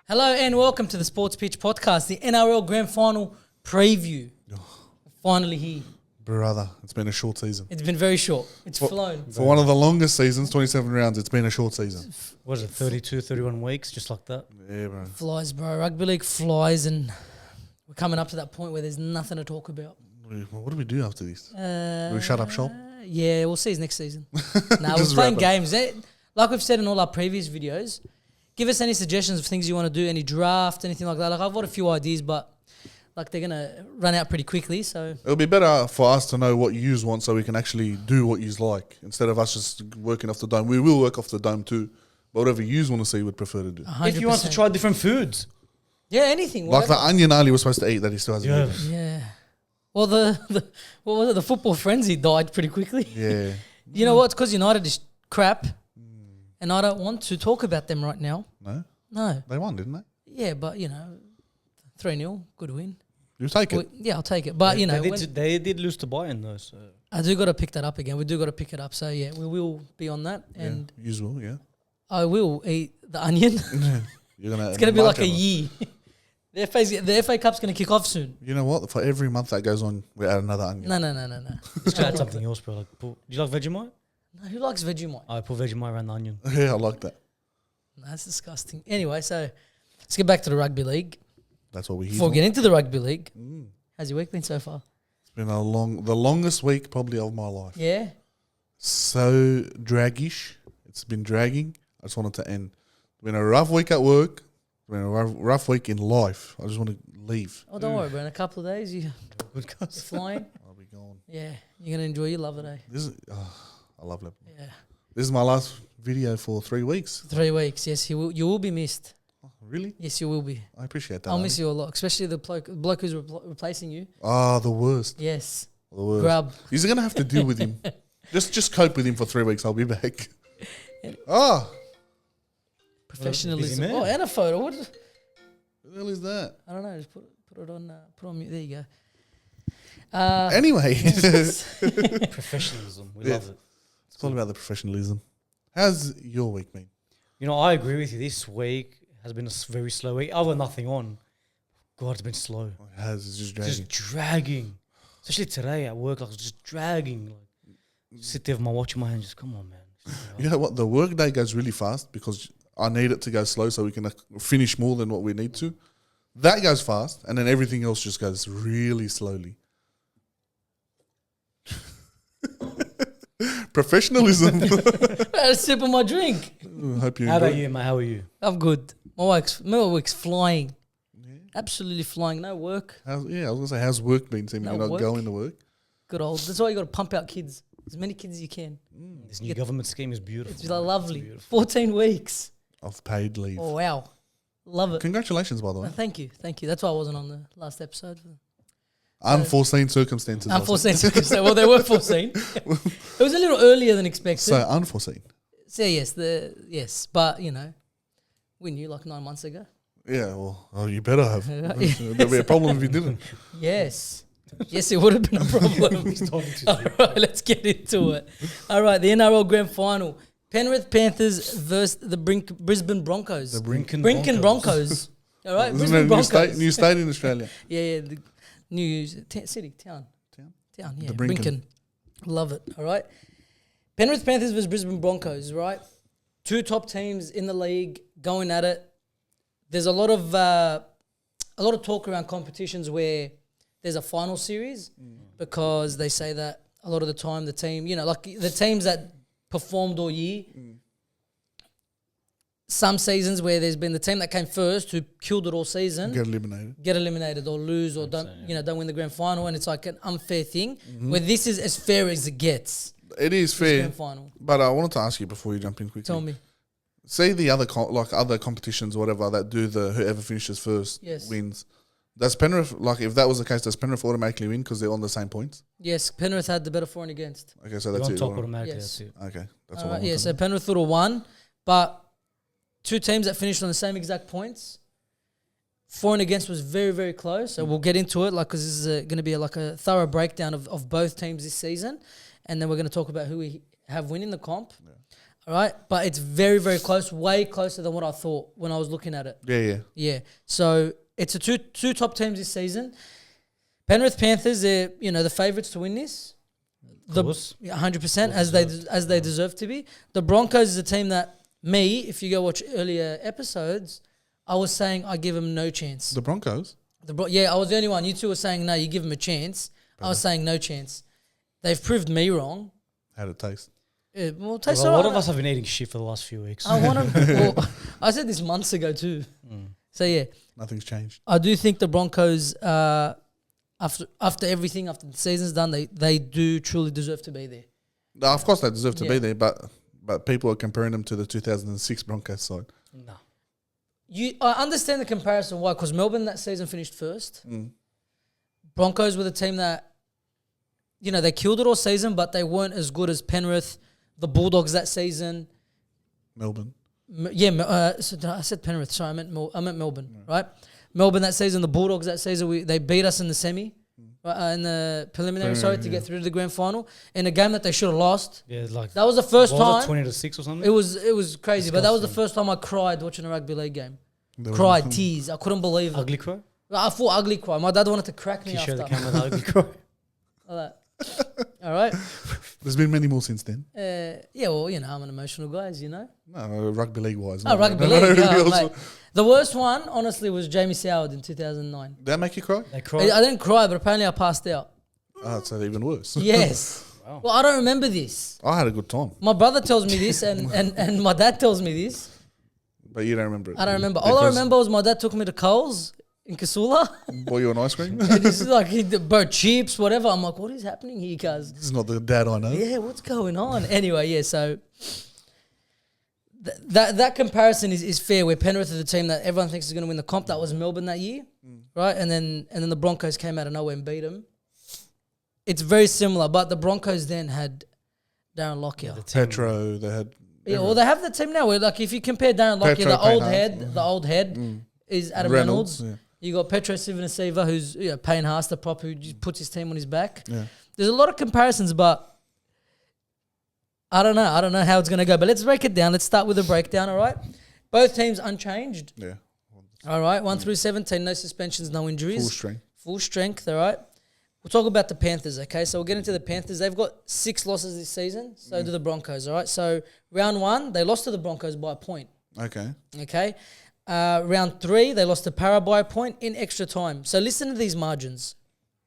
Hello and welcome to the Sports Pitch Podcast, the NRL Grand Final preview. Finally here. Brother, it's been a short season. It's been very short. It's flown. For one of the longest seasons, 27 rounds, it's been a short season. What is it, 32, 31 weeks, just like that? Yeah, bro. Flies, bro. Rugby league flies, and we're coming up to that point where there's nothing to talk about. What do we do after this? Do we shut up shop? Yeah, we'll see next season. We're playing games. Like we've said in all our previous videos, give us any suggestions of things you want to do, any draft, anything like that. Like I've got a few ideas, but like they're going to run out pretty quickly. So It'll be better for us to know what yous want so we can actually do what yous like instead of us just working off the dome. We will work off the dome too, but whatever yous want to see, we'd prefer to do. 100%. If you want to try different foods. Yeah, anything. Like Whatever. the onion Ali was supposed to eat that he still hasn't Yeah. eaten. Yeah. Well, the what was it? The football frenzy died pretty quickly. Yeah. You know what? It's because United is crap, and I don't want to talk about them right now. No? No. They won, didn't they? Yeah, but 3-0, good win. You take it. Yeah, I'll take it. But They did lose to Bayern though. So. I do got to pick that up again. We do got to pick it up. So yeah, we will be on that, and Yeah, yous will, yeah. I will eat the onion. You're gonna It's gonna be like a year. The FA Cup's gonna kick off soon. You know what? For every month that goes on, we add another onion. No. Let's try something else, bro. Like, do you like Vegemite? No, who likes Vegemite? I put Vegemite around the onion. Yeah, I like that. No, that's disgusting. Anyway, so let's get back to the rugby league. That's what we hear. Before we get into the rugby league, Mm. how's your week been so far? It's been the longest week probably of my life. Yeah. So draggish. It's been dragging. I just want it to end. It's been a rough week at work. It's been a rough week in life. I just want to leave. Oh, don't worry, bro. In a couple of days, you're Good flying. I'll be gone. Yeah, you're gonna enjoy your love it, eh? This is, I love it. Yeah. This is my last video for 3 weeks. 3 weeks. Yes, you will be missed. Oh, really? Yes, you will be. I appreciate that. I'll miss you a lot, especially the bloke who's replacing you. Ah, the worst. Yes. The worst. Grub. You're going to have to deal with him. Just cope with him for 3 weeks. I'll be back. Ah. Professionalism. Busy man. Oh, and a photo. What? What the hell is that? I don't know. Just put it on. Put on mute. There you go. Anyway. Professionalism. We Yeah. love it. It's all about the professionalism. How's your week been? You know, I agree with you. This week has been a very slow week. I've got nothing on. God, it's been slow. It has. It's just dragging. Just dragging. Especially today at work, like, just dragging. Like, sit there with my watch in my hand, just come on, man. You know what? The work day goes really fast because I need it to go slow so we can finish more than what we need to. That goes fast, and then everything else just goes really slowly. Professionalism. I had a sip of my drink. I hope you How about enjoy. you, mate? How are you? I'm good. My week's flying. Absolutely flying. No work. I was gonna say, how's work been? Seeming No you're not work. going to work. Good old. That's why you got to pump out kids. As many kids as you can. This new government scheme is beautiful. It's man. lovely. It's beautiful. 14 weeks. Of paid leave. Oh, wow. Love it. Congratulations, by the way. Thank you. That's why I wasn't on the last episode. Unforeseen circumstances. I Unforeseen said. circumstances. Well, they were foreseen. It was a little earlier than expected. So unforeseen. So yes, but we knew like 9 months ago. Yeah. Well, you better have. There'd be a problem if you didn't. Yes, it would have been a problem. All right, let's get into it. All right, the NRL Grand Final: Penrith Panthers versus the Brisbane Broncos. The Brinken Broncos. All right, Isn't Brisbane it Broncos. new state in Australia? Yeah, the new city, town. Yeah, The Brinken. Brinken. Love it. All right. Penrith Panthers versus Brisbane Broncos, right? Two top teams in the league going at it. There's a lot of talk around competitions where there's a final series because they say that a lot of the time the team, like the teams that performed all year, some seasons where there's been the team that came first who killed it all season Get eliminated. or lose or don't win the grand final, and it's like an unfair thing. Where this is as fair as it gets. It is This fair. grand final. But I wanted to ask you before you jump in quickly. Tell me. Say the other other competitions or whatever that do the whoever finishes first wins. Does Penrith, if that was the case, does Penrith automatically win because they're on the same points? Yes, Penrith had the better for and against. Okay, so You're that's on it. top automatically. Yes. That's it. Okay, that's all I want Yeah, to so know. Penrith would have won, but two teams that finished on the same exact points. For and against was very, very close. So we'll get into it, because this is going to be a thorough breakdown of both teams this season, and then we're going to talk about who we have winning the comp. Yeah. All right, but it's very, very close, way closer than what I thought when I was looking at it. Yeah. So it's a two top teams this season. Penrith Panthers, they're the favourites to win this. Of course. 100% as they deserve to be. The Broncos is a team that if you go watch earlier episodes, I was saying I give them no chance. The Broncos? I was the only one. You two were saying no, you give them a chance. I was saying no chance. They've proved me wrong. How'd it taste? A a lot of us have been eating shit for the last few weeks. I want to. I said this months ago too. So yeah, Nothing's changed. I do think the Broncos, after everything, after the season's done, they do truly deserve to be there. No, of course they deserve to be there, but people are comparing them to the 2006 Broncos side. No. I understand the comparison. Why? Because Melbourne that season finished first. Broncos were the team that, they killed it all season, but they weren't as good as Penrith, the Bulldogs that season. Melbourne. So I said Penrith. Sorry, I meant Melbourne, right? Melbourne that season, the Bulldogs that season, they beat us in the semi, in the preliminary, to get through to the grand final in a game that they should have lost. Yeah, that was the first time. 20-6 or something. It was crazy, but that was the first time I cried watching a rugby league game. Cried, tears. I couldn't believe it. Ugly cry? I thought ugly cry. My dad wanted to crack me Can you after. show the camera the ugly cry? Like that. All right. There's been many more since then. I'm an emotional guy, as you know. No, rugby league wise. Rugby league. Mate. The worst one, honestly, was Jamie Soward in 2009. Did that make you cry? They cried. I didn't cry, but apparently I passed out. Oh, it's even worse. Yes. Wow. Well, I don't remember this. I had a good time. My brother tells me this, and my dad tells me this. But you don't remember it. I don't remember. All I remember was my dad took me to Coles in Casula. Bought you an ice cream? And this is like, chips, whatever. I'm like, what is happening here, cuz? This is not the dad I know. Yeah, what's going on? Anyway, so that comparison is fair, where Penrith is the team that everyone thinks is going to win the comp. That was Melbourne that year, right? And then the Broncos came out of nowhere and beat them. It's very similar, but the Broncos then had Darren Lockyer. Petro, they had... Yeah, well, they have the team now where, like, if you compare Darren Lockyer, the old head is Adam Reynolds. Yeah. You got Petro Civoniceva, who's Payne Haas, the prop, who just puts his team on his back. Yeah. There's a lot of comparisons, but I don't know how it's going to go. But let's break it down. Let's start with a breakdown, all right? Both teams unchanged. Yeah. All right, 1 through 17, no suspensions, no injuries. Full strength, all right? We'll talk about the Panthers, okay? So we'll get into the Panthers. They've got 6 losses this season. So do the Broncos, all right? So round 1, they lost to the Broncos by a point. Okay? Round 3, they lost to Para by a point in extra time. So listen to these margins.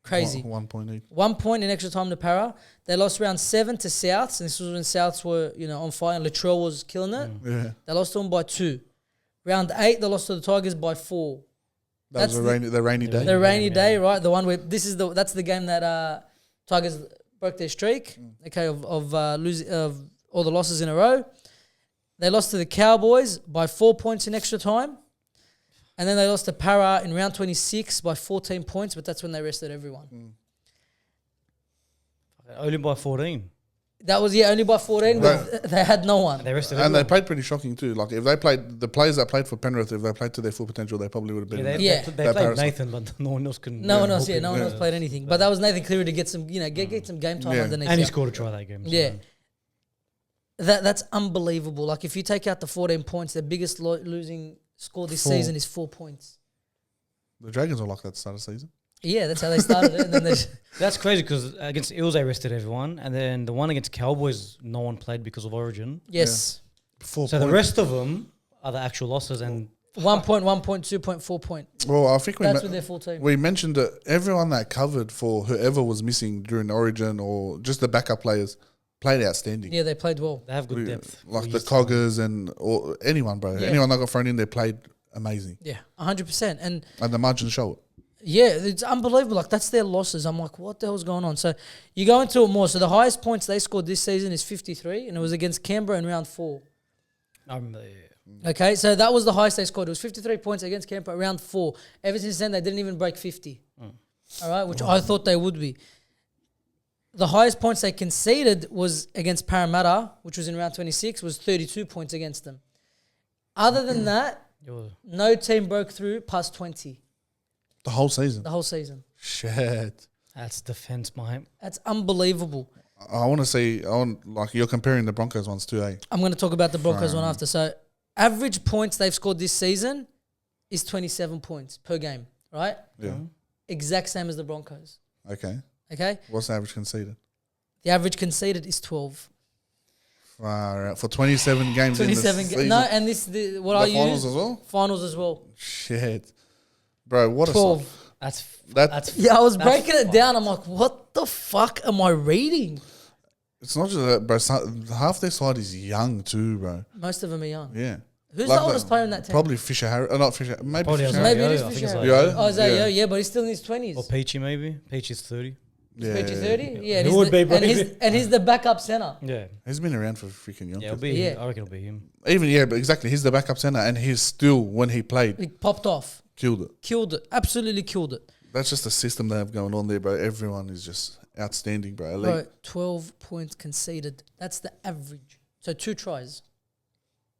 Crazy. 1 point each. 1 point in extra time to Para. They lost round 7 to Souths, and this was when Souths were, on fire, and Latrell was killing it. Yeah. They lost to them by 2. Round 8, they lost to the Tigers by 4. That's was the rainy day. The rainy day, right? The one where that's the game that Tigers broke their streak. Okay, of losing of all the losses in a row. They lost to the Cowboys by 4 points in extra time, and then they lost to Para in round 26 by 14 points. But that's when they rested everyone. Only by 14. That was only by 14. But they had no one. They rested and they played pretty shocking too. Like if they played the players that played for Penrith, if they played to their full potential, they probably would have been. They played Nathan, but no one else couldn't. No one else played anything. But that was Nathan Cleary to get some, get some game time underneath. And he scored a try that game. So. Yeah. That's unbelievable. Like if you take out the 14 points, their biggest losing score this season is 4 points. The Dragons are like that at the start of the season. Yeah, that's how they started it. And then that's crazy because against Eels they rested everyone, and then the one against Cowboys no one played because of Origin. Yes. Yeah. 4 so points. The rest of them are the actual losses and 1 point, 1 point, 2 point, 4 point. Well, I think that's with their full team. We mentioned that everyone that covered for whoever was missing during Origin or just the backup players played outstanding. Yeah, they played well. They have good depth. Like the Coggers or anyone, bro. Yeah. Anyone that got thrown in there played amazing. Yeah, 100%. And the margins show it. Yeah, it's unbelievable. Like, that's their losses. I'm like, what the hell's going on? So you go into it more. So the highest points they scored this season is 53, and it was against Canberra in round 4. I remember, yeah. Okay, so that was the highest they scored. It was 53 points against Canberra round 4. Ever since then, they didn't even break 50. All right, which I thought they would be. The highest points they conceded was against Parramatta, which was in round 26, was 32 points against them. Other than that, no team broke through past 20. The whole season? The whole season. Shit. That's defense, mate. That's unbelievable. I want to say, like you're comparing the Broncos ones too, eh? I'm going to talk about the Broncos one after. So, average points they've scored this season is 27 points per game, right? Yeah. Exact same as the Broncos. Okay. Okay? What's the average conceded? The average conceded is 12. Far out. For 27 games 27 in the games. season. No, and what I use... finals as well? Finals as well. Shit. Bro, what 12. a... That's Yeah, I was that's breaking it fucked. down. I'm like, what the fuck am I reading? It's not just that, bro. Half their side is young too, bro. Most of them are young. Yeah. Who's Like the oldest player in that team? Probably Fisher Harris. Not Fisher. Maybe Probably Fisher Isaiah. Maybe it is I think Fisher it's Harris. Isaiah. Oh, Isaiah, Yeah. yeah, but he's still in his 20s. Or Peachy maybe. Peachy's 30. Yeah. Peachy 30? Yeah, and He he's would the, be, bro. and he's the backup center. Yeah. He's been around for freaking young. Yeah, it'll kids. be Yeah. him. I reckon it'll be him. Even, but exactly. He's the backup center and he's still, when he played, He popped off. killed it. Killed it. Absolutely killed it. That's just the system they have going on there, bro. Everyone is just outstanding, bro. Elite. Bro, 12 points conceded. That's the average. So 2 tries.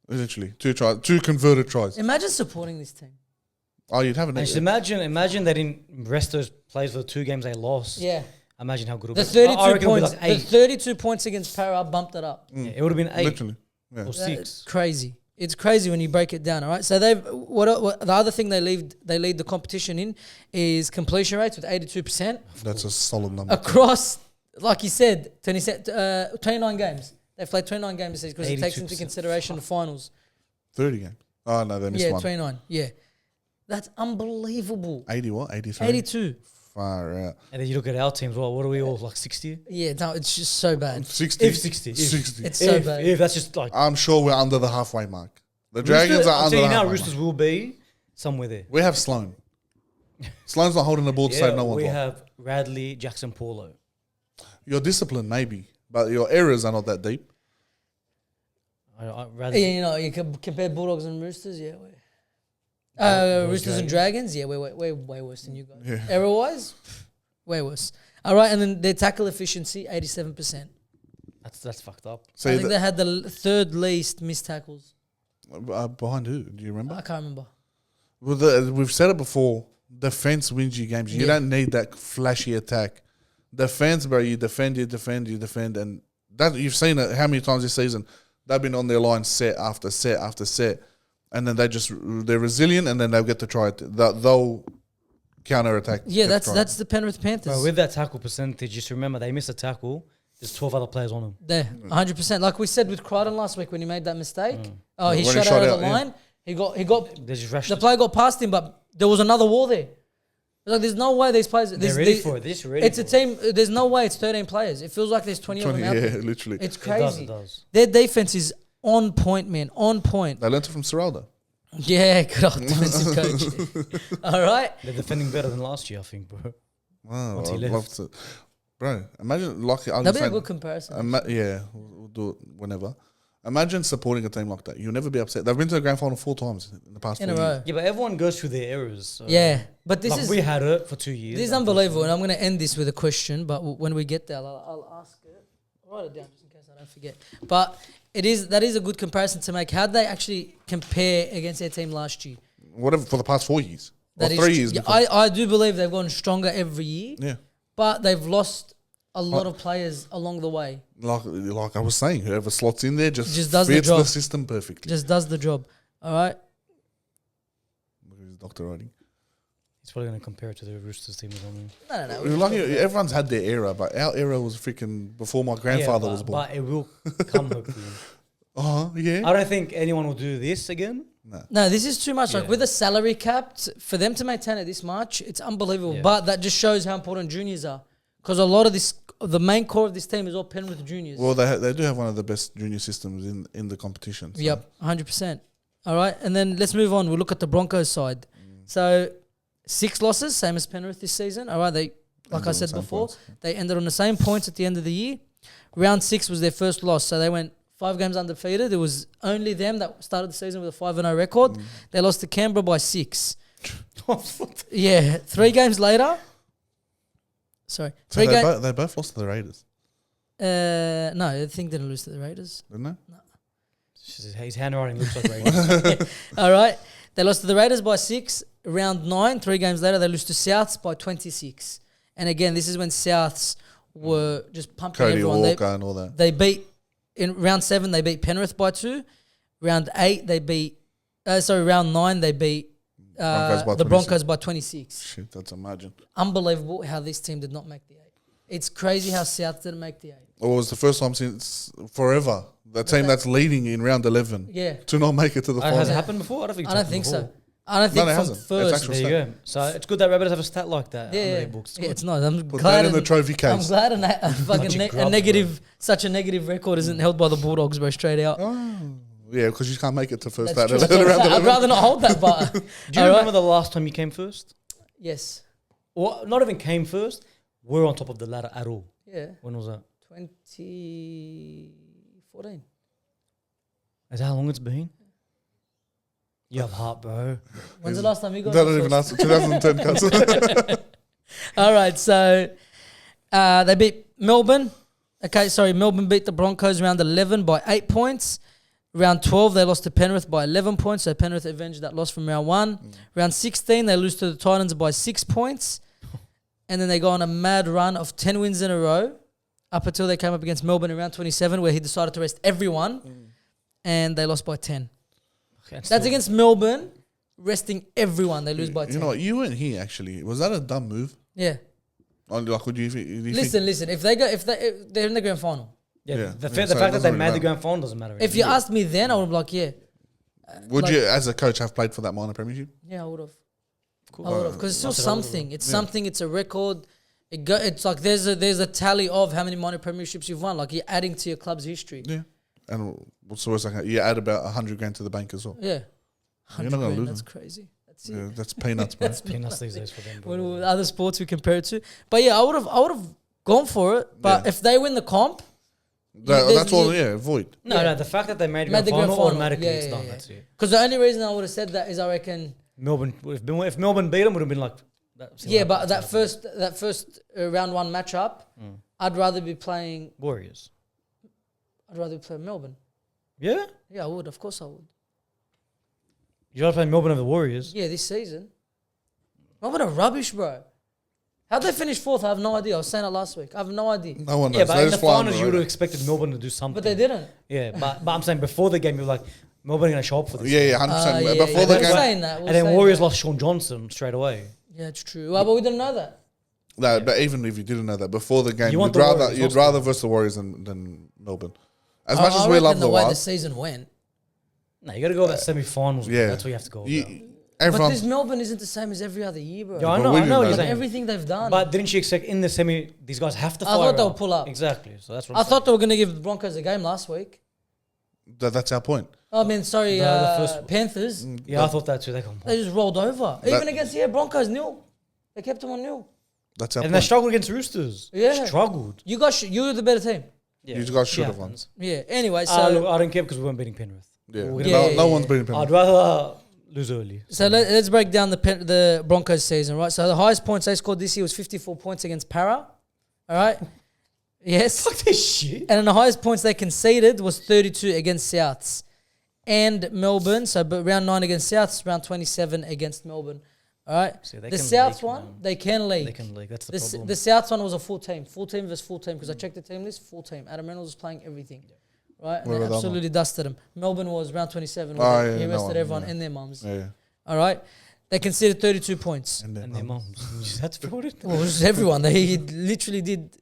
Literally. 2 converted tries. Imagine supporting this team. Oh, you'd have an And just imagine that in rest those plays for the 2 games they lost. Yeah. Imagine how good it The would be. I 32 reckon it'll be points. like The 8. 32 points against Para bumped it up. Yeah, it would have been 8 Literally. Yeah. or That's 6. crazy. It's crazy when you break it down, all right? So they've what the other thing they lead the competition in is completion rates with 82%. That's a solid number. Across, like you said, 29 games. They've played 29 games this season because it takes into 82%. consideration the finals. 30 games. Oh, no, they missed Yeah, one. 29. Yeah. That's unbelievable. 80 what? 83? 82. Far out. And then you look at our teams, what are we all, like 60? Yeah, no, it's just so bad. 60. If 60. 60. It's so bad. If that's just like... I'm sure we're under the halfway mark. The Dragons are I'm under telling the you now, halfway Roosters mark. will be somewhere there. We have Sloan. Sloan's not holding the ball to save no one's we life. have Radley, Jackson, Paulo. Your discipline, maybe, but your errors are not that deep. Radley, Yeah, you know, you can compare Bulldogs and Roosters, yeah. Roosters and Dragons, yeah, we're way worse than you guys. Yeah. Error-wise, way worse. All right, and then their tackle efficiency, 87%. that's fucked up. So I think they had the third least missed tackles. behind who? Do you remember? I can't remember. Well, we've said it before. Defense wins you games. You Yeah. don't need that flashy attack. Defense, bro. You defend, and that you've seen it how many times this season. They've been on their line set after set after set, and then they're resilient, and then they'll get to try it. They'll counter attack. Yeah, that's the Penrith Panthers. Bro, with that tackle percentage, just remember they miss a tackle. There's 12 other players on them. There, 100%. Like we said with Crichton last week when he made that mistake. Oh, he When shot he out shot of out, the yeah. line. He got They just rushed the it. player got past him, but there was another wall there. Like, there's no way these players. They're ready for it. They're just ready It's a for it. team. There's no way it's 13 players. It feels like there's 20 of them out yeah, there. literally. It's It does, crazy. it does. Their defense is on point, man. On point. They learned it from Serralda. Yeah, good old defensive coach. All right. They're defending better than last year, I think, bro. Wow, Once he I'd left. love to. Bro, imagine like I'm That'd be a saying, good comparison. yeah, we'll do it whenever. Imagine supporting a team like that. You'll never be upset. They've been to the grand final 4 times in the past In 4 a years. row. Yeah, but everyone goes through their errors. So Yeah, but this like is we had it for 2 years. this is unbelievable, and I'm going to end this with a question. But when we get there, I'll ask it. I'll write it down just in case I don't forget. But that is a good comparison to make. How'd they actually compare against their team last year? Whatever for the past 4 years. Or That is 3 years. yeah, Before. I do believe they've gotten stronger every year, Yeah. but they've lost a lot of players along the way. Like I was saying, whoever slots in there just does the fits job. system perfectly. Just does the job. All right. Look at his doctor writing. He's probably going to compare it to the Roosters team or something. No. We're lucky, everyone's had their era, but our era was freaking before my grandfather was born. But it will come, hopefully. Yeah. I don't think anyone will do this again. No, this is too much. Like Yeah. with a salary cap, for them to maintain it this much, it's unbelievable. Yeah. But that just shows how important juniors are. Because a lot of the main core of this team is all Penrith juniors. Well, they do have one of the best junior systems in the competition. So. Yep, 100%. All right, and then let's move on. We'll look at the Broncos side. So 6 losses, same as Penrith this season. All right, they, like Ended I on said the same before, points. they ended on the same points at the end of the year. Round 6 was their first loss, so they went 5 games undefeated. It was only them that started the season with a 5-0 record. They lost to Canberra by 6. Yeah, 3 games later. Sorry, So 3 they, games. they both lost to the Raiders, No, I think they didn't lose to the Raiders. didn't they? His handwriting looks like Raiders. All right. They lost to the Raiders by 6. Round 9, 3 games later, they lose to Souths by 26. And again, this is when Souths were just pumping Cody everyone. Walker and all that. They beat in round 7. They beat Penrith by 2. Round 8 they beat. Round 9 they beat the Broncos by 26. Shit, that's imagine. Unbelievable how this team did not make the 8. It's crazy how South didn't make the 8. It was the first time since forever the team that's leading in round 11 Yeah. to not make it to the final. Has it happened before? I don't think it's I don't happened think so. before. I don't think No, it from hasn't. It's first. actual There you go. So it's good that Rabbits have a stat like that. Yeah, on yeah. their books. It's Yeah, good. it's nice. I'm Put glad that in the trophy I'm case. glad such a negative record isn't held by the Bulldogs, bro. Straight out. Oh, yeah, because you can't make it to first. That's That true. round I'd 11. rather not hold that bar. Do you remember the last time you came first? Yes. Or not even came first? We're on top of the ladder at all. Yeah. When was that? 2014. Is that how long it's been? You have heart, bro. When's the last time you got Don't even ask. 2010 cuz. All right, so they beat Melbourne. Okay, sorry, Melbourne beat the Broncos round 11 by 8 points. Round 12, they lost to Penrith by 11 points, so Penrith avenged that loss from round 1. Round 16, they lose to the Titans by 6 points. And then they go on a mad run of 10 wins in a row up until they came up against Melbourne in round 27, where he decided to rest everyone, and they lost by 10. That's against Melbourne, resting everyone. They lose by 10. You know what? You weren't here actually. Was that a dumb move? Yeah. Like, would you Listen. If they're in the grand final. Yeah, the so fact it that doesn't they really made the matter. grand final doesn't matter. If you asked me then, I would be like, yeah. Would like- you, as a coach, have played for that minor premiership? Yeah, I would have. Cool. I would have, because it's still That's what I would've something. It's something. It's a record. It's like there's a tally of how many minor premierships you've won. Like you're adding to your club's history. Yeah. And what's the worst thing? You add about 100 grand to the bank as well. Yeah. You're not going to lose. That's crazy. That's it. Yeah, that's peanuts, man. Peanuts these days for them. When bro. with other sports we compare it to, but yeah, I would have gone for it. But Yeah. if they win the comp, That's all, void. No, the fact that they made Made the the grand grand final, final. automatically Yeah, it's yeah, done. yeah. That's it. because the only reason I would have said that is I reckon. Melbourne, if Melbourne beat them, would have been like. Yeah, but that first round 1 matchup, I'd rather be playing. Warriors. I'd rather be playing Melbourne. Yeah, Yeah, I would. Of course, I would. you gotta play Melbourne over the Warriors. Yeah, this season. Melbourne are rubbish, bro. How'd they finish 4th? I have no idea. I was saying it last week. I have no idea. No one knows. Yeah, but They in the just fly under finals, the you would have radar. expected Melbourne to do something. But they didn't. Yeah, but I'm saying before the game, you were like, Melbourne are gonna show up for this. Yeah, 100%. Yeah, Before yeah, the we were game, saying that. we were And then saying Warriors that. lost Sean Johnson straight away. Yeah, it's true. Well, but we didn't know that. no, but even if you didn't know that, before the game, You want you'd the rather Warriors, you'd not rather versus the Warriors than Melbourne. As much I as we reckon love the way the Wild, season went. No, you gotta go about semi-finals. yeah, That's what you have to go. you- about. But everyone. this Melbourne isn't the same as every other year, bro. Yeah, I But know, we I didn't know know what you're that. saying. Everything they've done. But didn't you expect in the semi, these guys have to I fire thought they'll out? pull up. Exactly. So that's what I I'm thought they were going to give the Broncos a game last week. That's our point. I mean, sorry, The first- Panthers. saying. Yeah, I thought that too. They come. They just rolled over. Even against Broncos, 0. They kept them on 0. That's our And they point. struggled against Roosters. Yeah. Struggled. You were the better team. Yeah, You guys should shit have won. happens. Yeah. Anyway, so Look, I don't care because we weren't beating Penrith. Yeah, We're gonna- no, Yeah, no yeah, one's yeah. beating Penrith. I'd rather lose early. So let's break down the Broncos season, right? So the highest points they scored this year was 54 points against Para. All right. Yes. Fuck this shit. And then the highest points they conceded was 32 against Souths and Melbourne. So but round 9 against Souths, round 27 against Melbourne. All right. See, they The can Souths leak, one, man. they can leak. They can league. That's the The problem. Souths one was a full team versus full team because I checked the team list, full team. Adam Reynolds was playing everything. Right? And What they about that absolutely dusted them. Melbourne was round 27. Oh, where yeah, he that rested one, everyone yeah. and their mums. Yeah, All right. They conceded 32 points. and and their moms. You just had to put it. Well, it was everyone. He literally did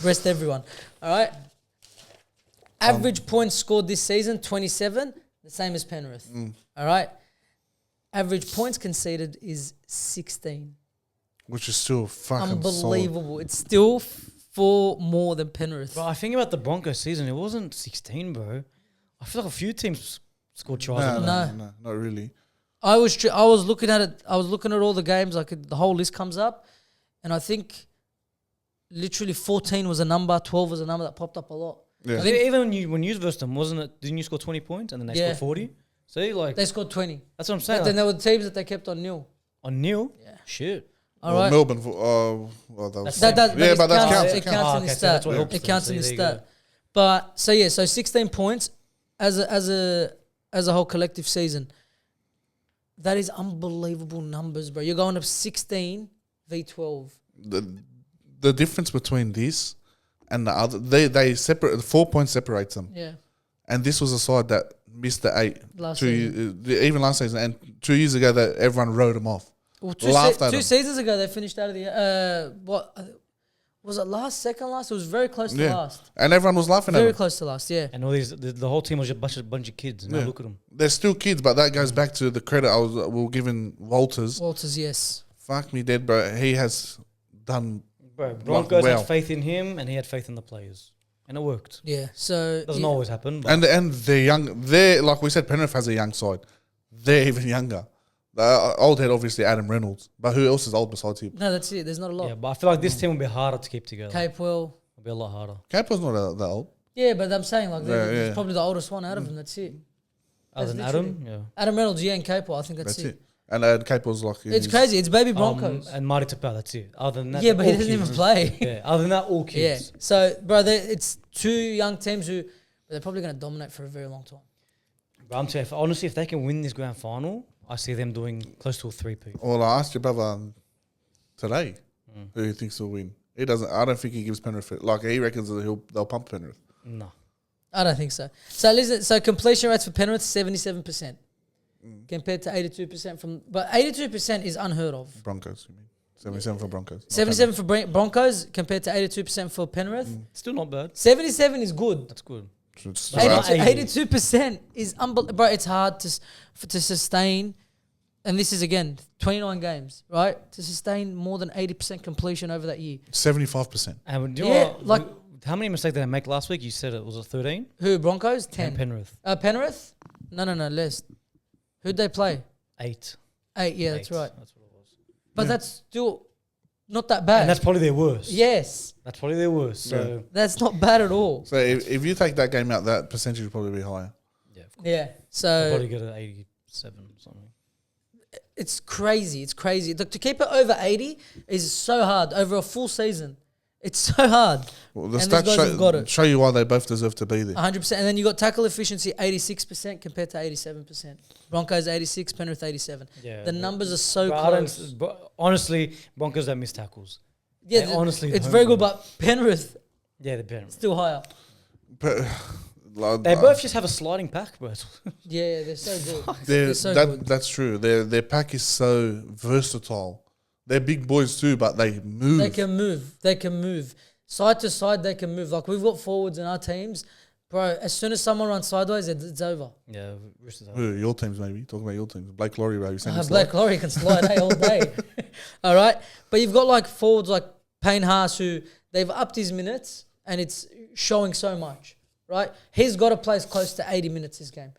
rest everyone. All right. Average points scored this season, 27, the same as Penrith. All right. Average points conceded is 16. which is still fucking solid. Unbelievable. It's still 4 more than Penrith. Bro, I think about the Broncos season. It wasn't 16, bro. I feel like a few teams scored tries. No, on that. no, not really. I was looking at it. I was looking at all the games. The whole list comes up, and I think literally 14 was a number, 12 was a number that popped up a lot. Yeah. I think even when you versed them, wasn't it? Didn't you score 20 points and then they Yeah. scored 40? See, like They scored 20, that's what I'm saying. but then there were teams that they kept on nil. on nil, Yeah. shit. All Well, right. Melbourne. Well, that was. That's yeah, but that counts. counts. It It counts. counts in okay, the so stat. that's what helps It them. counts See, in the there you stat. go. But so 16 points as a whole collective season. That is unbelievable numbers, bro. You're going up 16 v 12. the difference between this and the other, they separate. 4 points separates them. Yeah. And this was a side that missed the 8 Last even last season, and 2 years ago that everyone wrote them off. Well, Laughed at two them. seasons ago, they finished out of the what was it? Second last. It was very close to last. And everyone was laughing at Very them. close to last. Yeah. And all these, the whole team was just a bunch of kids. Now look at them. They're still kids, but that goes back to the credit we were giving Walters. Walters, yes. Fuck me dead, bro. He has done. Bro, Broncos well. had faith in him, and he had faith in the players, and it worked. Yeah. So Doesn't always happen. But And they're young. They're like we said, Penrith has a young side. They're even younger. The old head, obviously, Adam Reynolds. But who else is old besides him? no, that's it. There's not a lot. yeah, but I feel like this team will be harder to keep together. Capewell. It'll be a lot harder. Capel's not that old. Yeah, but I'm saying like they're yeah. probably the oldest one out of them. That's it. Other than That's Adam, yeah. Adam Reynolds, yeah, and Capewell. I think that's That's it. it. And Capel's like It's crazy. It's baby Broncos. And Marty Tapau, that's it. Other than that, yeah, but he all doesn't kids. even play. Yeah, other than that, all Yeah. kids. So, bro, it's two young teams who they're probably going to dominate for a very long time. But I'm telling you, honestly, if they can win this grand final, I see them doing close to a 3-peat. Well, I asked your brother today who he thinks will win. He doesn't. I don't think he gives Penrith it. Like he reckons that they'll pump Penrith. No. I don't think so. So listen. So completion rates for Penrith 77% compared to 82% from. But 82% is unheard of. Broncos, you mean? 77 for Broncos. 77 for Broncos compared to 82% for Penrith. Still not bad. 77 is good. That's good. It's That's not 82% is unbelievable. Bro, it's hard to sustain. And this is, again, 29 games, right? To sustain more than 80% completion over that year. 75%. And do you Yeah, know what, like- how many mistakes did they make last week? You said it was a 13? Who, Broncos? 10. And Penrith, Penrith? No, less. Who'd they play? 8. 8, yeah, that's 8. right. That's what it was. But that's still not that bad. And that's probably their worst. Yes. That's probably their worst. So, That's not bad at all. So if you take that game out, that percentage will probably be higher. yeah, of course. Yeah. They'll So probably get an 87 or something. it's crazy. It's crazy. Look, to keep it over 80 is so hard over a full season. It's so hard. Well, the And these guys have got stats it. show you why they both deserve to be there. 100%. And then you got tackle efficiency 86% compared to 87%. Broncos 86, Penrith 87. Yeah, The numbers are so But I don't- close. but honestly, Broncos don't miss tackles. Yeah, they honestly it's don't, very good, bro. but Penrith Yeah, they're better. still higher. But, like, They both just have a sliding pack, bro. Yeah, they're so good. They're so good. that's true. Their pack is so versatile. They're big boys too, but they move. They can move. They can move. Side to side, they can move. Like, we've got forwards in our teams. Bro, as soon as someone runs sideways, it's over. Yeah, Roosters are. Who, your teams maybe. Talking about your teams. Blake Laurie, bro. You saying Blake Laurie can slide all day. All right? But you've got, like, forwards like Payne Haas who they've upped his minutes and it's showing so much, right? He's got to play close to 80 minutes this game.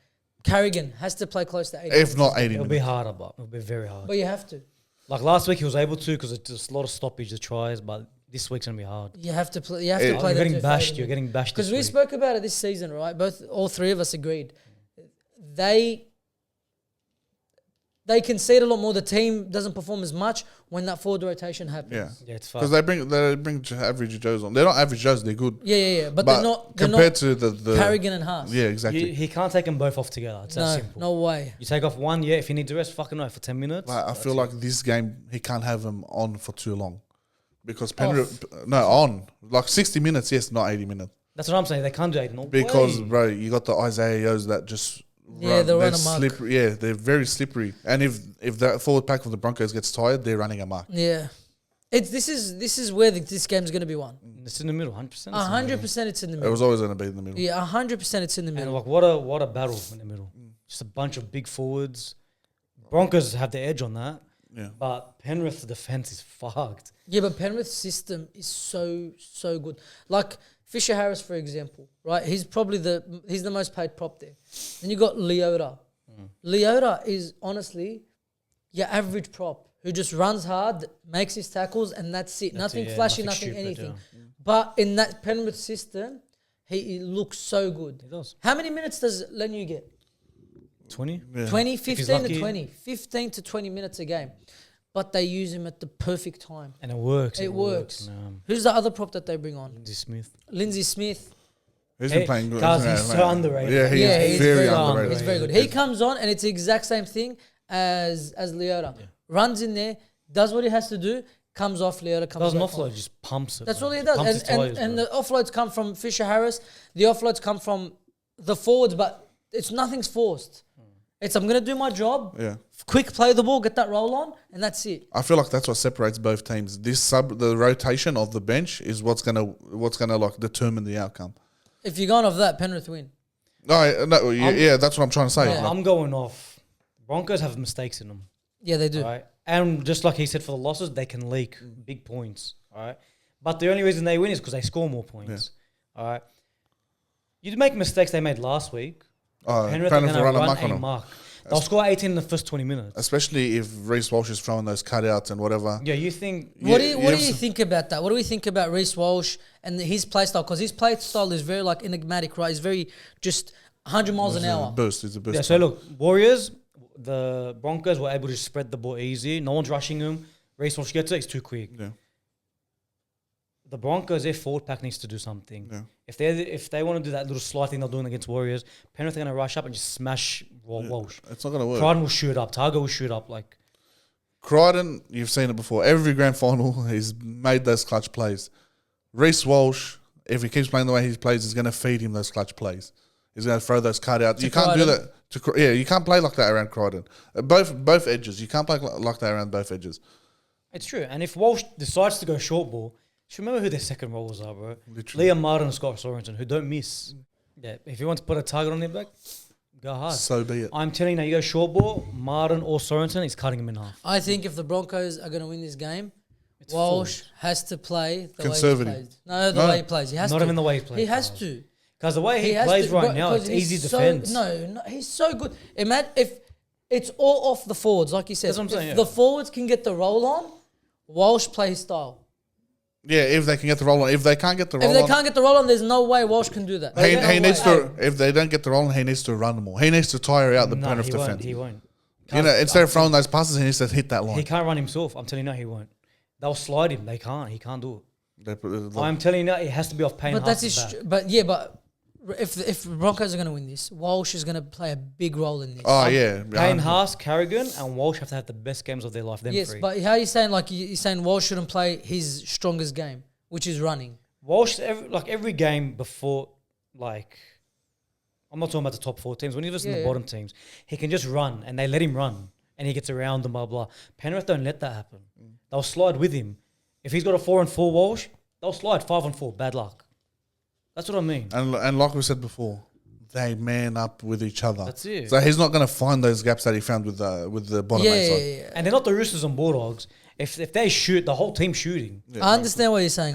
Carrigan has to play close to 80 minutes. If not 80 It'll be minutes. harder, but it'll be very hard. But you have to. Like last week, he was able to because it's just a lot of stoppage, the tries, but this week's going to be hard. You have to play. You have It- to play. You're them getting to bashed. 80 You're getting bashed Because this we week. spoke about it this season, right? All three of us agreed. They concede a lot more. The team doesn't perform as much when that forward rotation happens. Yeah. Yeah, it's Because fast. they bring average Joes on. They're not average Joes. They're good. Yeah. But they're not compared to the Carrigan and Haas. Yeah, exactly. He can't take them both off together. It's that No, simple. no way. You take off one, yeah. If you need to rest, fucking right for 10 minutes. Like, I that's feel it. like this game he can't have him on for too long, because Penrith on like 60 minutes, yes, not 80 minutes. That's what I'm saying. They can't do it. No Because way. bro, you got the Isaiah Yos that just Yeah, they'll they're run amok. slippery. Yeah, they're very slippery. And if that forward pack of the Broncos gets tired, they're running amok. Yeah. This is where this game's going to be won. It's in the middle, 100%. 100% it's in the It middle. was always going to be in the middle. Yeah, 100% it's in the And middle. like what a battle in the middle. Just a bunch of big forwards. Broncos have the edge on that. Yeah. But Penrith's defense is fucked. Yeah, but Penrith's system is so good. Like Fisher Harris, for example, right? He's the most paid prop there. Then you got Leota. Leota is honestly your average prop who just runs hard, makes his tackles, and that's it. That's nothing it, yeah, flashy, nothing nothing stupid, anything. yeah. But in that Penrith system, he looks so good. He does. How many minutes does Lenu get? 20? Yeah. 20, he's 15 to lucky. 20. 15 to 20 minutes a game. But they use him at the perfect time. And it works. It works. Man. Who's the other prop that they bring on? Lindsay Smith. Lindsay Smith. He's Hey, been playing good. guys, Yeah, he's man. so underrated. Yeah, he's Yeah, he's very very underrated. He's very good. He comes on and it's the exact same thing as Leota. Runs in there, does what he has to do, comes off, Leota comes Doesn't back offload, on. just pumps it. That's bro. all he does. Pumps his toys, And bro. the offloads come from Fisher Harris. The offloads come from the forwards, but nothing's forced. It's I'm gonna do my job. Yeah. Quick play the ball, get that roll on, and that's it. I feel like that's what separates both teams. The rotation of the bench is what's gonna like determine the outcome. If you're going off that, Penrith win. No, yeah, that's what I'm trying to say. Yeah. Like, I'm going off. Broncos have mistakes in them. Yeah, they do. All right. And just like he said, for the losses, they can leak big points. All right. But the only reason they win is because they score more points. All right. You make mistakes they made last week. Penrith are going to run amok on a them. mark. They'll score 18 in the first 20 minutes. Especially if Reece Walsh is throwing those cutouts and whatever. Yeah, you think... What do you think about that? What do we think about Reece Walsh and his play style? Because his play style is very like enigmatic, right? He's very just 100 miles an hour. He's a boost. Yeah, so look, Warriors, the Broncos were able to spread the ball easy. No one's rushing him. Reece Walsh gets it, it's too quick. Yeah. The Broncos, their forward pack needs to do something. Yeah. If they want to do that little slide thing they're doing against Warriors, Penrith are going to rush up and just smash Walsh. It's not going to work. Crichton will shoot up. Targo will shoot up. Like Crichton, you've seen it before. Every grand final, he's made those clutch plays. Reece Walsh, if he keeps playing the way he plays, he's going to feed him those clutch plays. He's going to throw those cutouts. You can't do that. You can't play like that around Crichton. Both edges. You can't play like that around both edges. it's true. And if Walsh decides to go short ball, just remember who their second rollers are, bro. Literally. Liam Martin and Scott Sorensen, who don't miss. Yeah, if you want to put a target on their back, go hard. So be it. I'm telling you, you go short ball, Martin or Sorensen, he's cutting him in half. I think if the Broncos are going to win this game, It's Walsh has to play the Conservative. way he plays. No, way he plays. He has Not to. even the way he plays. He has to. Because the way he has plays to, right bro, now, 'cause it's he's easy so- defense. No, he's so good. Imagine if it's all off the forwards, like you said. That's what I'm saying, If yeah. the forwards can get the roll on, Walsh play his style. Yeah, if they can get the roll on. If they can't get the roll If they on, can't get the roll on, there's no way Walsh can do that. he There's no needs way. to. If they don't get the roll on, he needs to run more. He needs to tire out the No, Penrith he won't. defense. He won't. You know, instead of throwing those passes, he needs to hit that line. He can't run himself. I'm telling you, no, he won't. They'll slide him. They can't. He can't do it. They put- I'm telling you, no, it has to be off Payne. But that's his. But if the Broncos are going to win this, Walsh is going to play a big role in this. Oh yeah, Payne, Haas, Carrigan, and Walsh have to have the best games of their life. Them yes, three. but how are you saying you're saying Walsh shouldn't play his strongest game, which is running? Walsh, every game before, I'm not talking about the top four teams. When he was in the Yeah. bottom teams, he can just run, and they let him run, and he gets around them, blah blah. Penrith don't let that happen. They'll slide with him. If he's got a 4-4 Walsh, they'll slide 5-4. Bad luck. That's what I mean. and like we said before, they man up with each other. That's it. So he's not going to find those gaps that he found with the bottom eight side. Yeah. And they're not the Roosters and Bulldogs. If they shoot, the whole team's shooting. I understand what you're saying.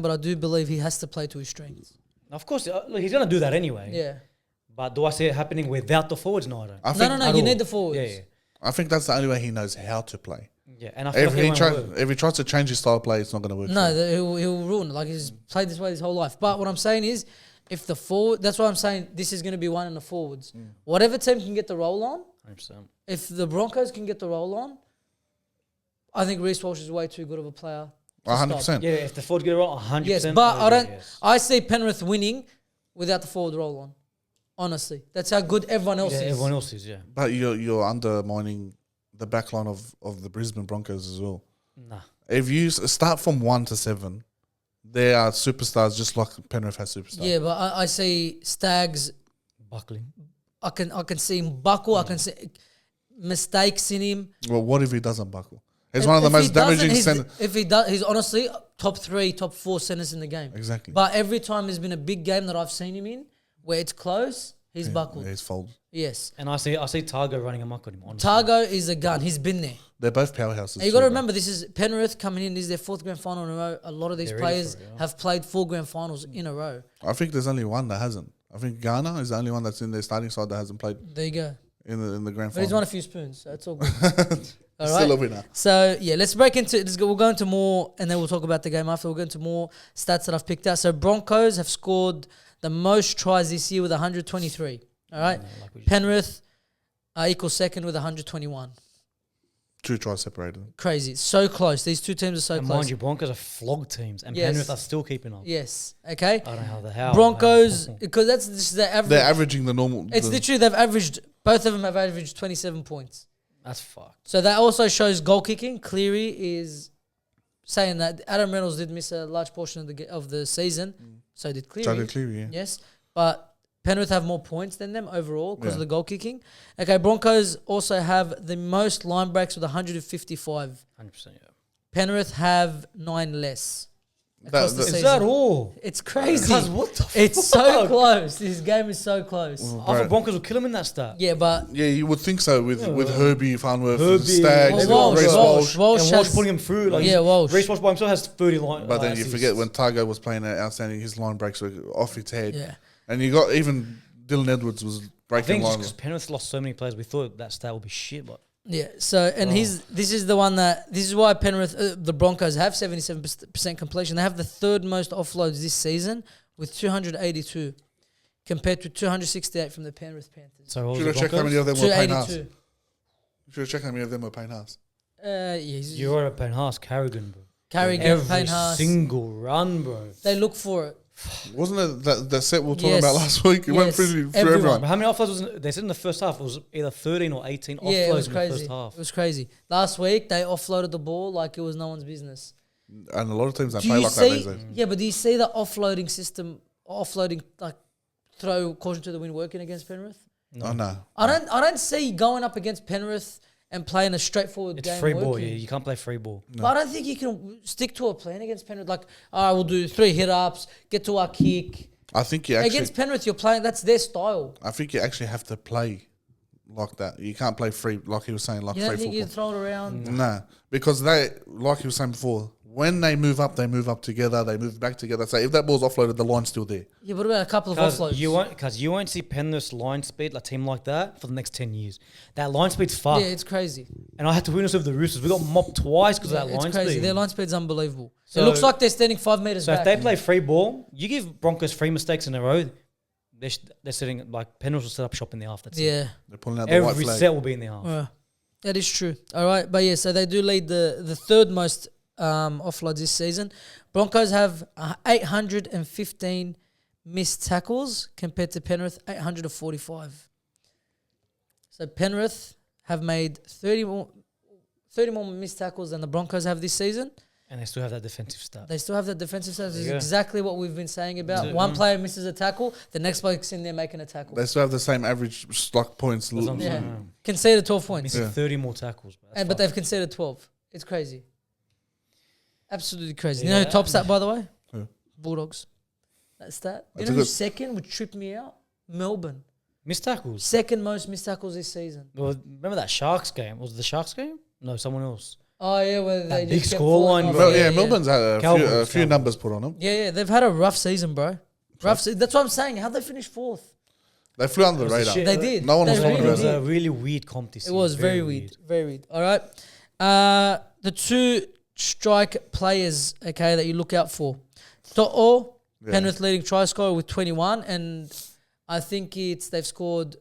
But I do believe he has to play to his strengths. Of course, look, he's going to do that anyway. Yeah. But do I see it happening without the forwards? No, I don't. I think, No. At You all. need the forwards. Yeah. I think that's the only way he knows how to play. Yeah, and I feel like he won't work. If he tries to change his style of play, it's not going to work. No, for him. he'll ruin it. Like he's played this way his whole life. But what I'm saying is, if the forward, that's why I'm saying this is going to be one in the forwards. Whatever team can get the roll on, 100%. if the Broncos can get the roll on, I think Reece Walsh is way too good of a player. to 100%. stop. Yeah, if the forwards get it wrong, 100%. Yes, but I don't. Yes. I see Penrith winning without the forward roll on. Honestly, that's how good everyone else Yeah, is. everyone else is, yeah. But you're undermining the back line of the Brisbane Broncos as well. Nah. If you start from 1 to 7, they are superstars just like Penrith has superstars. Yeah, but I see Stags. Buckling. I can see him buckle. I can see mistakes in him. Well, what if he doesn't buckle? He's one of the If most he doesn't, damaging centers. If he does, he's honestly top 3, top 4 centers in the game. Exactly. But every time there's been a big game that I've seen him in where it's close, he's buckled. Yeah, he's folded. Yes. And I see Targo running amok on him, honestly. Targo is a gun. He's been there. They're both powerhouses. And you got to remember, this is Penrith coming in. This is their 4th grand final in a row. A lot of these They're ready players for it, yeah. have played 4 grand finals in a row. I think there's only one that hasn't. I think Ghana is the only one that's in their starting side that hasn't played There you go. in the grand But final. he's won a few spoons, so it's all good. All Still a right. winner. So yeah, let's break into. We'll go into more, and then we'll talk about the game after. We'll go into more stats that I've picked out. So Broncos have scored the most tries this year with 123. All right. like we just Penrith equals second with 121. 2 tries separated. Crazy. It's so close. These two teams are so And close. mind you, Broncos are flogged teams, and Yes. Penrith are still keeping up. Yes. Okay. I don't know how the hell. Broncos, because that's just their average. They're averaging the normal. It's literally they've averaged. Both of them have averaged 27 points. That's fucked. So that also shows goal kicking. Cleary is saying that Adam Reynolds did miss a large portion of the season. So did Cleary. Charlie Cleary, yeah. Yes, but Penrith have more points than them overall because of the goal kicking. Okay, Broncos also have the most line breaks with 155. 100%, yeah. Penrith have 9 less. Across the Is season. that all? It's crazy. Cuz what the It's so close. This game is so close. I thought Broncos would kill him in that stat. Yeah, but Yeah, you would think so with Herbie, Farnworth, Herbie, Staggs, Walsh, Reece Walsh. Walsh And Walsh has- putting him through. Like Yeah, Walsh. Reece Walsh by himself has 30 line. But then you assists. forget when Targo was playing outstanding, his line breaks were off his head. Yeah. And you got even Dylan Edwards was I breaking think just line. because Penrith lost so many players, we thought that stat would be shit. But Yeah, so and this is the one that this is why Penrith the Broncos have 77% completion. They have the third most offloads this season with 282 compared to 268 from the Penrith Panthers. so what was Should the have checked how many Broncos? of them were Payne Haas. 282. Should have checked how many of them were Payne Haas. Yeah, he's You're at Payne Haas, Carrigan, bro. Carrigan, Every Payne Haas. single run, bro. They look for it. Wasn't it that set we were talking Yes. about last week? It went Yes. through Everyone. everyone. But how many offloads was they said in the first half? It was either 13 or 18 offloads Yeah, it was in the crazy. first half. It was crazy. Last week they offloaded the ball like it was no one's business. And a lot of teams they Do play you like that see? these days. Yeah, but do you see the offloading system? Offloading like throw caution to the wind working against Penrith. Oh, no. I don't see going up against Penrith and playing a straightforward It's game free ball. working. Yeah, you can't play free ball. But I don't think you can stick to a plan against Penrith. Like, we'll do 3 hit-ups, get to our kick. I think you actually Against Penrith, you're playing, that's their style. I think you actually have to play like that. You can't play free, like he was saying, like You don't free think you football. can throw it around? Nah, because they, like he was saying before, when they move up together, they move back together. So if that ball's offloaded, the line's still there. Yeah, what about a couple of Because offloads? you won't see Penrith's line speed, a team like that, for the next 10 years. That line speed's fucked. Yeah, it's crazy. And I had to witness with the Roosters. We got mopped twice because Yeah, of that it's line crazy. speed. Their line speed's unbelievable. So- It looks like they're standing 5 meters So back. if they play free ball, you give Broncos 3 mistakes in a row, they're sitting, like, Penrith will set up shop in the half. That's it. Yeah. They're pulling out the white Every flag. set will be in the half. Yeah, that is true. All right, but yeah, so they do lead the third most offloads this season. Broncos have 815 missed tackles compared to Penrith 845. So Penrith have made 30 more missed tackles than the Broncos have this season. And they still have that defensive stat. They still have that defensive side. This is Yeah. exactly what we've been saying about. One player misses a tackle, the next bloke's in there making a tackle. They still have the same average like points. That's what I'm Yeah. saying. Conceded 12 points. Missing 30 more tackles. Bro. That's But fucked. they've conceded 12. It's crazy. Absolutely crazy. You Yeah. know who tops that, by the way? Who? Bulldogs. That's that. You That's know a who's good- second, which tripped me out? Melbourne. Missed tackles. Second most missed tackles this season. Well, remember that Sharks game? Was it the Sharks game? No, someone else. Oh, yeah, where they big just kept scoreline, falling off. bro. Yeah, Melbourne's had a Cowboys, few numbers put on them. Yeah, they've had a rough season, bro. That's what I'm saying. How'd they finish 4th? They flew under the It was a radar. shit- They did. No one They was talking It really was about a did. really weird comp It was very weird. Very weird. All right. The 2 strike players, okay, that you look out for. To'o, Yeah. Penrith leading try scorer with 21, and I think they've scored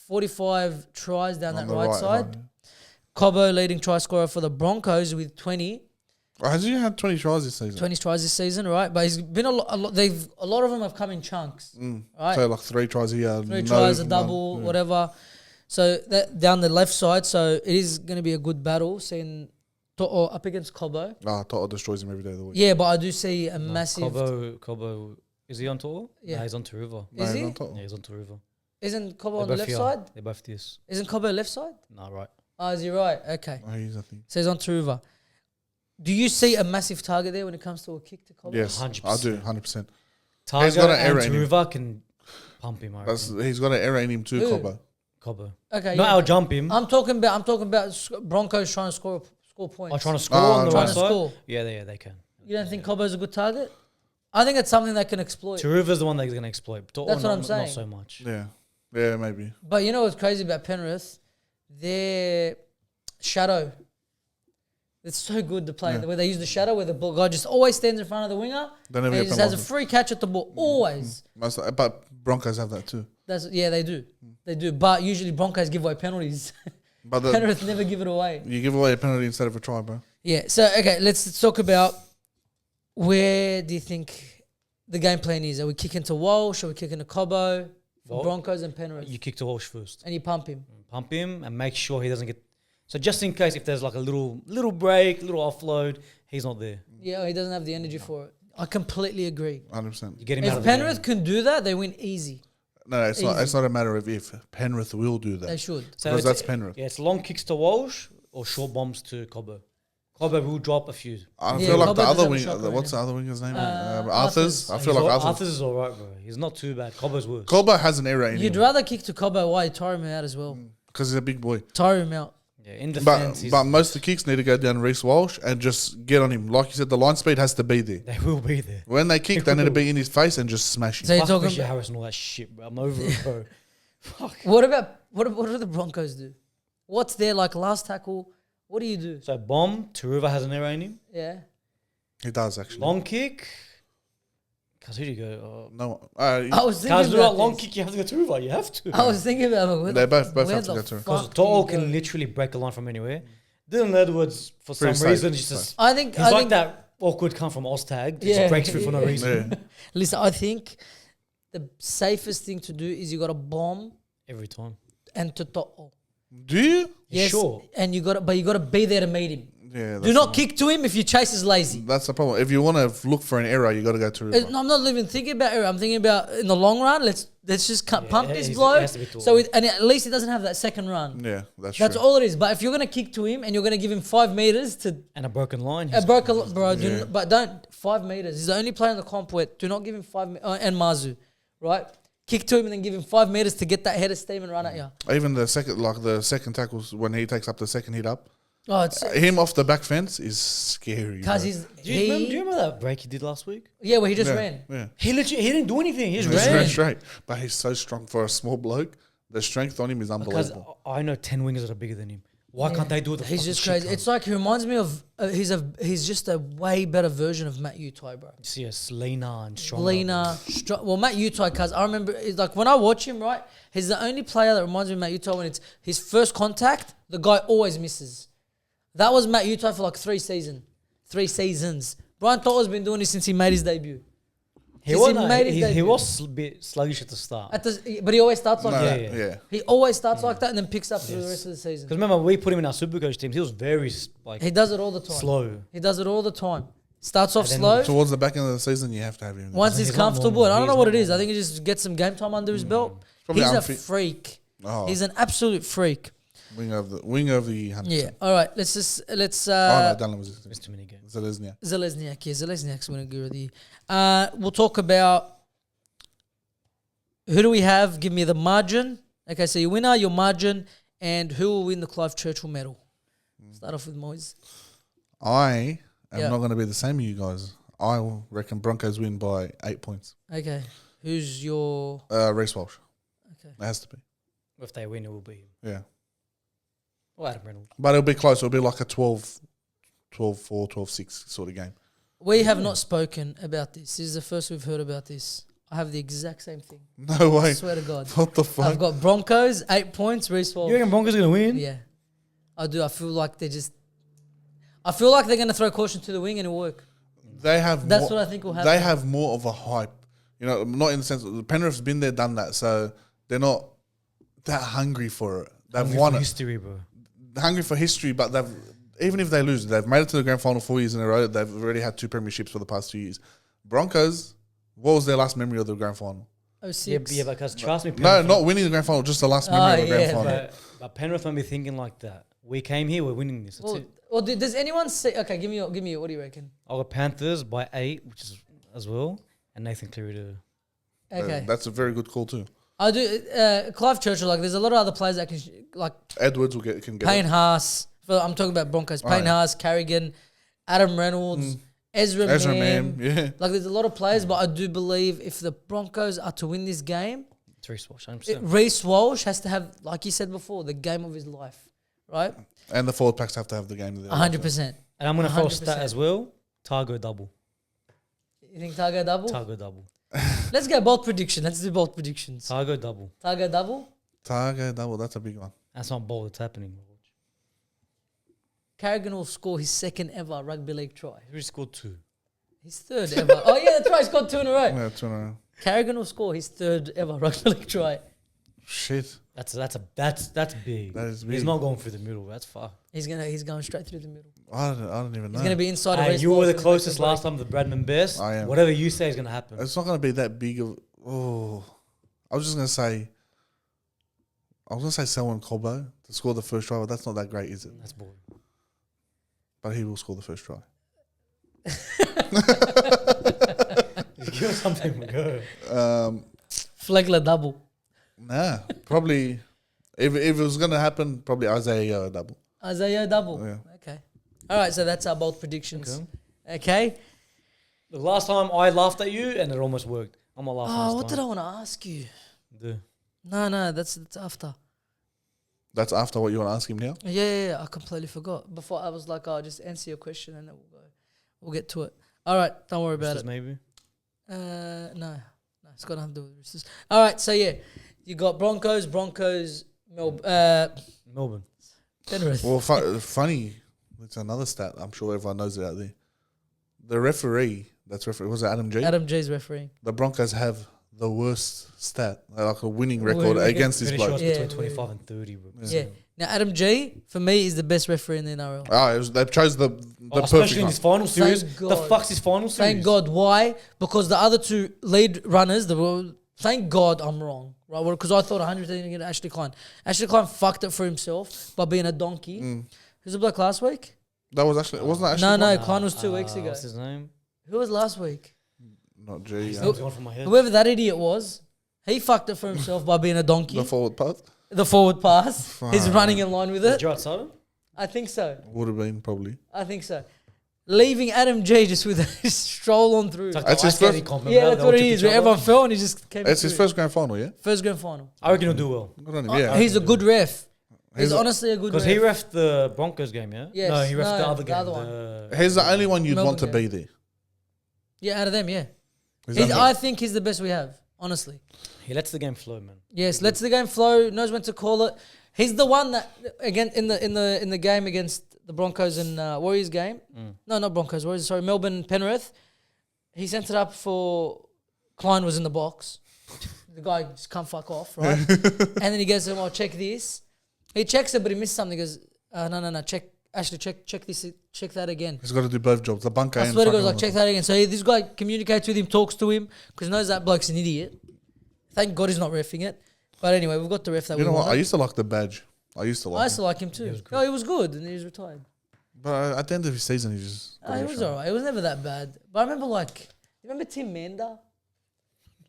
45 tries down On that the right side. right. Cobbo leading try scorer for the Broncos with 20. Oh, has he had 20 tries this season? 20 tries this season, right? But he's been a lot of them have come in chunks, right? So like 3 tries here. 3 tries, a double, whatever. So that down the left side, so it is going to be a good battle seeing To'o up against Cobbo. Toto destroys him every day of the week. Yeah, but I do see a massive... Cobbo, is he on tour? Yeah. Nah, he's on Taruva. Is he? Yeah, he's on Taruva. Isn't Cobbo They're on the both left here. side? They're both this. Isn't Cobbo left side? Nah, right. Oh, is he right? Okay. Oh, he's, I think. So he's on Taruva. Do you see a massive target there when it comes to a kick to Cobbo? Yes, 100%. I do, 100%. Target got an and error in him. Taruva can pump him, I That's, reckon. he's got an error in him too, Who? Cobbo. Cobbo. Okay. Not yeah. out-jump him. I'm talking about Broncos trying to score points. Oh, trying to score Ah, on the trying right to side? score. Yeah, they can. You don't think Cobbo's a good target? I think it's something they can exploit. Taruva's the one that's going to exploit. That's what I'm saying. Not so much. Yeah. Yeah, maybe. But you know what's crazy about Penrith? Their shadow. It's so good to play. The way they use the shadow, where the ball guy just always stands in front of the winger. They never And he get just has a penalised. free catch at the ball. Always. But Broncos have that too. Yeah, they do. They do. But usually Broncos give away penalties. But Penrith never give it away. you give away a penalty instead of a try, bro. Yeah. So, okay, let's talk about where do you think the game plan is? Are we kicking to Walsh? Are we kicking to Cobbo? For Well, Broncos and Penrith. You kick to Walsh first. And you pump him. Pump him and make sure he doesn't get So just in case if there's like a little break, little offload, he's not there. Yeah, he doesn't have the energy for it. I completely agree. 100%. You get him out If of the game. Penrith can do that, they win easy. No, it's not. Easy. It's not a matter of if. Penrith will do They that should. So because it's- that's Penrith. Yeah, it's long kicks to Walsh or short bombs to Cobbo. Cobbo will drop a few. I Yeah, feel like Cobbo the doesn't other have a wing. shot right What's the now. other winger's name? Arthurs. Arthurs. I feel like Arthurs. Arthurs is all right, bro. He's not too bad. Cobbo's worse. Colbert has an error in You'd him rather kick to Cobbo. Why? Tire him out as well. because he's a big boy. Tire him out. Yeah, in defense, But most of the kicks need to go down Reece Walsh and just get on him. Like you said, the line speed has to be there. they will be there. When they kick, they need to be in his face and just smash him. So you're Fuck talking Fisher about, Harris and all that shit, bro. I'm over it, bro. Fuck. what do the Broncos do? What's their like last tackle? What do you do? So bomb, Taruva has an error in him. Yeah. He does actually. Long kick. Cause who do you go? No, I was thinking Cause about long this. kick, you have to go Taruva. You have to. I was thinking about it. They both have to go through. Because To'o can literally break a line from anywhere. Dylan Edwards, for some Pretty safe. reason, he's just I think he's like that awkward come from Oztag. Just Yeah. breaks through for no reason. Yeah. Listen, I think the safest thing to do is you got to bomb Every time. and to To'o. Do you? Yes, Sure. and you got to be there to meet him. Yeah. Do not kick to him if your chase is lazy. That's the problem. If you want to look for an error, you got to go to. No, I'm not even thinking about it. I'm thinking about in the long run. Let's just pump this it blow. has to be tall. So and at least he doesn't have that second run. Yeah, that's That's true. all it is. But if you're gonna kick to him and you're gonna give him 5 meters to And a broken line. a broken, bro, but don't 5 meters. He's the only player in the comp where do not give him 5 and Mazu, right? Kick to him and then give him 5 meters to get that head of steam and run at you. Even the second tackles when he takes up the second hit up, Oh, it's him off the back fence is scary. because bro. he's Do you remember that break he did last week? yeah, where he just yeah, ran. Yeah, He didn't do anything. He just just ran. ran straight. But he's so strong for a small bloke. The strength on him is Because unbelievable. I know 10 wingers that are bigger than him. Why can't they do it? He's just crazy. It's like he reminds me of he's just a way better version of Matt Utai, bro. Yes, leaner and stronger. Leaner, well, Matt Utai, cause I remember it's like when I watch him, right, he's the only player that reminds me of Matt Utai when it's his first contact, the guy always misses. That was Matt Utai for like 3 seasons. Brian To'o's been doing this since he made his debut. He was, made his he debut. was a bit sluggish at the start. But he always starts like No, that. yeah. He always starts like that and then picks up through the rest of the season. Because remember, we put him in our Supercoach teams. He was very like He does it all the time. slow. He does it all the time. Starts off And then slow. Towards the back end of the season, you have to have him. there. Once he's He's not comfortable, normal. and I don't know He's what it not is. I think he just gets some game time under his belt. Probably He's a unfit. freak. Oh, He's an absolute freak. wing of the 100%. Yeah. All right. Let's. Oh no, Dunlop was There's too many games. Zeleznia. Zelezniak. Yeah, Zelezniak's winning Guru of the year. We'll talk about who do we have. Give me the margin. Okay, so your winner, your margin, and who will win the Clive Churchill medal. Start off with Moise. I am Yeah. not going to be the same as you guys. I reckon Broncos win by 8 points. Okay. Who's your? Reece Walsh. Okay. It has to be. If they win, it will be him. Yeah. Or Adam Reynolds. But it'll be close. It'll be like a 12-4, 12-6 sort of game. We have not spoken about this. This is the first we've heard about this. I have the exact same thing. No way. I swear to God. What the fuck? I've got Broncos, 8 points, Reece Walsh. You reckon Broncos are going to win? Yeah. I do. I feel like I feel like they're going to throw caution to the wing and it'll work. They have That's more, what I think will happen. They have more of a hype. You know, not in the sense that Penrith's been there, done that, so they're not that hungry for it. They've Hungry won for it. history, bro. Hungry for history, but even if they lose, they've made it to the grand final 4 years in a row. They've already had 2 premierships for the past 2 years. Broncos, what was their last memory of the grand final? Oh, Yeah, six. yeah, because trust me, No, Penrith, not winning the grand final, just the last memory of the grand final. But Penrith won't be thinking like that. We came here, we're winning this. That's Well, it. does anyone say? Okay, give me. What do you reckon? I'll go Panthers by 8, which is as well, and Nathan Cleary to. Okay, That's a very good call too. I do. Clive Churchill. Like, there's a lot of other players that can like Edwards can get Payne it. Haas. I'm talking about Broncos. Oh, Payne yeah. Haas, Carrigan, Adam Reynolds, Ezra Mam, yeah. Like, there's a lot of players, but I do believe if the Broncos are to win this game, It's Reece Walsh, 100%. Reece Walsh has to have, like you said before, the game of his life, right? And the forward packs have to have the game. 100%. And I'm going to throw a 100%. stat as well. Targo double. You think Targo double? Targo double. Let's go bold prediction. Let's do bold predictions. Targo double. Targo double. Target double, that's a big one. That's not bold, it's happening. Carrigan will score his second ever rugby league try. He scored 2. His third ever. Oh yeah, that's right. He's got 2 in a row. Yeah, 2 in a row. Carrigan will score his third ever rugby league try. Shit. That's big. That is He's big. not going through the middle. That's far. He's going straight through the middle. I don't even know. He's going to be inside of Hey, race you were balls the in closest next last time to Bradman Best. I am. Whatever you say is going to happen. It's not going to be that big of. Oh, I was just going to say. I was going to say Selwyn Colbo to score the first try, but that's not that great, is it? That's boring. But he will score the first try. Give us something to go. Flegler double. Nah, probably. If it was going to happen, probably Isaiah double. Isaiah double. Yeah. Okay. All right, so that's our bold predictions. Okay. The last time I laughed at you and it almost worked. I'm not laughing. Oh, what did I want to ask you? No, that's after. That's after what you want to ask him now? Yeah, I completely forgot. Before I was like, just answer your question and then we'll get to it. All right, don't worry about it. Maybe. No, it's got nothing to do with Roosters. All right, so yeah, you got Broncos, Melbourne. Penrith. Well, funny. It's another stat. I'm sure everyone knows it out there. The referee, was it Adam G? Adam G's refereeing. The Broncos have the worst stat, like a winning record against this Pretty sure bloke. it's Yeah, between 25 and 30. Bro. Yeah. Now, Adam G, for me, is the best referee in the NRL. They chose the Especially perfect in one. this final series. Thank The God. fuck's his final series? Thank God. Why? Because the other two lead runners, thank God I'm wrong. Right? Because I thought 100 against Ashley Klein. Ashley Klein fucked it for himself by being a donkey. Who's the bloke last week? That was actually, wasn't that actually? No, Klein was 2 weeks ago. What's his name? Who was last week? Not G. His name's gone from my head. Whoever that idiot was, he fucked it for himself by being a donkey. The forward path The forward pass. He's running in line with it. Gerard Sutton? I think so. would have been probably. I think so. Leaving Adam G just with a stroll on through. It's like That's the his ice skating first- comp, Yeah, remember? that's They what all it took is. each Where other. everyone fell and he just came It's through. his first grand final, yeah? First grand final. I reckon he'll do well. Good on him, yeah. He's a good ref. He's He's a- honestly a good ref. Because he refed the Broncos game, yeah? Yes. No, he refed No, the other the game. other one. He's the only one you'd Melbourne want to game. be there. Yeah, out of them, yeah. He's I think he's the best we have, honestly. He lets the game flow, man. Yes, lets the game flow, knows when to call it. He's the one that again in the game against the Broncos and Warriors game. No, not Broncos, Warriors. Sorry, Melbourne Penrith. He sent it up for Klein was in the box. The guy just can't fuck off, right? And then he goes to him, "I'll check this." He checks it, but he missed something. He goes, "No, check. Actually, check this. Check that again." He's got to do both jobs. The bunker I and swear to God, fucking like, check that again. So this guy communicates with him, talks to him, because he knows that bloke's an idiot. Thank God he's not reffing it. But anyway, we've got the ref that You we know what? I wanted. used to like the badge. I used to like I him. used to like him too. No, he was good, and he was retired. But at the end of his season, he just... He was alright. It was never that bad. But I remember, you remember Tim Mander?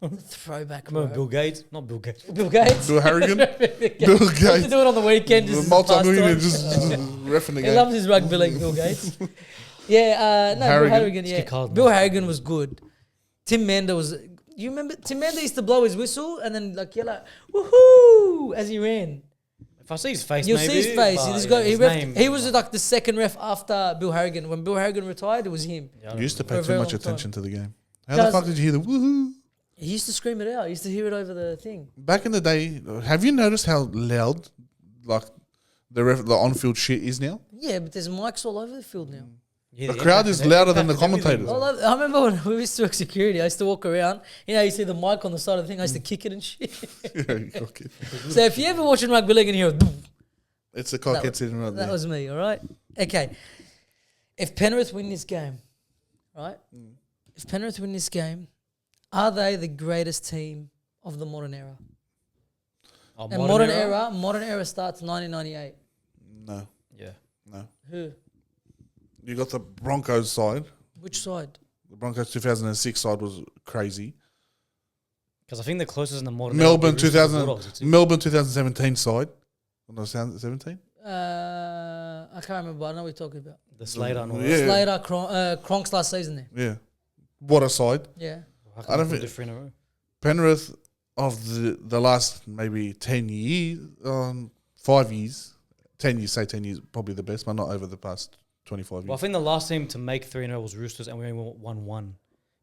Throwback, bro. Remember Bill Gates? Not Bill Gates. Bill Gates. Bill Harrigan? Bill He used to Gates. do it on the weekend. The Just multi-millionaire pastime. just reffing the He game. loves his rugby league, Bill Gates. Yeah, no, Harrigan. Bill Harrigan, yeah. Kick hard, Bill man. Harrigan was good. Tim Mander was... You remember? Tim Mander used to blow his whistle and then yell out, woohoo, as he ran. If I see his face, You'll maybe. see his face. but This yeah, guy, his he name- was like the second ref after Bill Harrigan. When Bill Harrigan retired, it was him. Yeah, I You don't used to know. pay For a too very much long time. attention to the game. How Does- the fuck did you hear the woohoo? He used to scream it out. He used to hear it over the thing. Back in the day, have you noticed how loud the on-field shit is now? Yeah, but there's mics all over the field now. Yeah, The crowd is louder than the impact is everything, commentators. bro. I remember when we used to work security, I used to walk around. You see the mic on the side of the thing. I used to kick it and shit. Okay. So if you ever watching rugby league and you hear, boom, It's a cockhead sitting right that there. was me. All right. Okay. If Penrith win this game, right? If Penrith win this game, are they the greatest team of the modern era? Oh, And modern era starts 1998. No, Yeah. no. Who? You got the Broncos side. Which side? The Broncos 2006 side was crazy. Because I think the closest in the modern Melbourne era would be Roosters and Bulldogs, 2000, Melbourne 2017 side. No, 17? I can't remember. I know what you're talking about. the Slater and all Yeah. that. Slater, Kronk's last season there. Yeah. What a side. Yeah. I don't think think- 3 in a row. Penrith of the last maybe 10 years, 5 years, 10 years, say 10 years, probably the best, but not over the past 25 years. Well, I think the last team to make 3 in a row was Roosters, and we only won 1.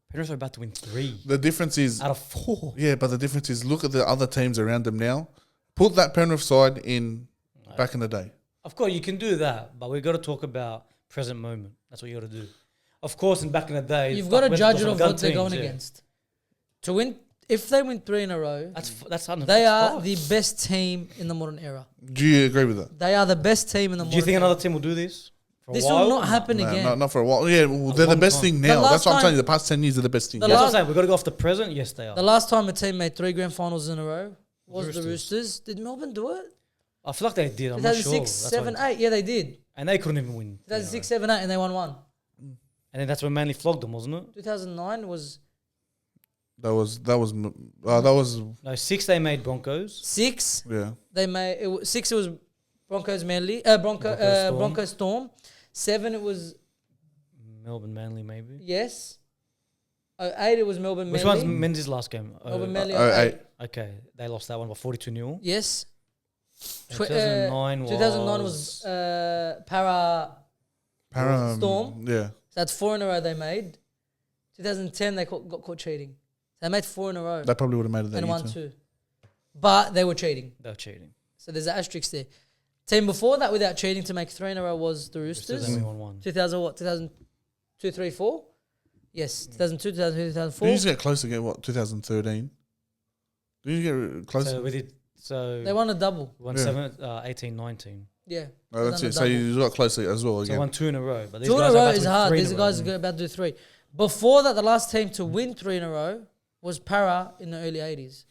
Penrith are about to win 3 The difference is, out of 4. yeah, but the difference is look at the other teams around them now. Put that Penrith side in back in the day. Of course, you can do that, but we've got to talk about present moment. That's what you got to do. Of course, in back in the day, You've got to West judge was it on off gun what they're teams, going yeah. against. To win if they win 3 in a row, That's under. they that's are five. the best team in the modern era. Do you agree with that? They are the best team in the modern era. Do you think another team will do this? For a This while? will not happen No, again. not for a while. Yeah, well, they're the long best time. thing The now. last That's what I'm time- telling you. The past 10 years are the best thing. The That's what I'm last- saying. We've got to go off the present. Yes, they are. The last time a team made 3 grand finals in a row was the Roosters. Roosters. Did Melbourne do it? I feel like they did. I'm not sure. 2006, That's 7, why- 8. Yeah, they did. And they couldn't even win. 2006, 7, 8, and they won 1. And then that's when Manly flogged them, wasn't it? 2009 was That was No, 6 they made Broncos. 6. yeah. They made 6. It was Broncos Manly. Storm. Broncos Storm. 7. It was Melbourne Manly, maybe. yes. 8. It was Melbourne Which Manly. one's Menzies' last game? Melbourne Manly. Oh, 8. Okay, they lost that one by 42-0. Yes. 2009 2009 was Para. Storm. Yeah. So that's 4 in a row they made. 2010 they got caught cheating. They made 4 in a row That probably would have made it that and year won too. 2. But they were cheating. They were cheating. So there's an asterisk there. Team before that without cheating to make 3 in a row was the Roosters Roosters. only won 1. 2000 what? 2002, 3, 4? Yes. 2002, 2003, 2004. Did you just get close again? What 2013? Did you get close? So we did. So They won a double. won Yeah. 7, 18, 19. Yeah. Oh, that's They it. done So a you got closer as well So again. won 2 in a row. But these 2 in guys a are row about to is win hard. 3 in These a guys row. are about to do 3. Before that, the last team to win 3 in a row was Para in the early 80s.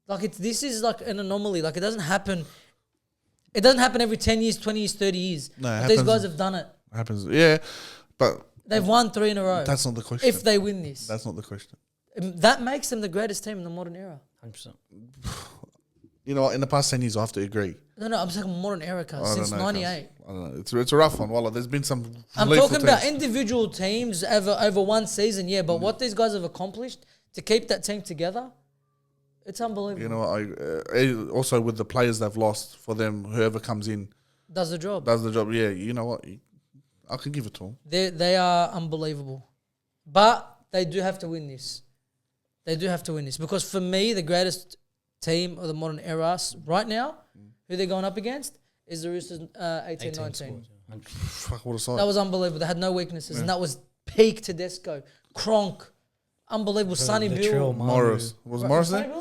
Like this is like an anomaly. Like it doesn't happen. It doesn't happen every 10 years, 20 years, 30 years. No, it But these happens- guys have done it. Happens. Yeah, but They've won 3 in a row. that's not the question. If they win this, That's not the question. that makes them the greatest team in the modern era. 100%. You know what? In the past 10 years, I have to agree. No, I'm saying modern era, cuz, I don't since know, '98. I don't know. It's a rough one. Wallah, there's been some. I'm lethal talking about teams. individual teams over one season, yeah. But what these guys have accomplished to keep that team together, it's unbelievable. You know, also with the players they've lost for them, whoever comes in Does the job. does the job. Yeah, you know what? I can give it to them. They are unbelievable, but they do have to win this. They do have to win this because for me, the greatest team of the modern era right now, who they're going up against, is the Roosters 18, 19. scores, yeah, 100%. Fuck, what a sight. That was unbelievable. They had no weaknesses, and that was peak Tedesco, Kronk, unbelievable. Sonny Latrell, Bill, Manu. Morris. Was Morris Sonny there? Bill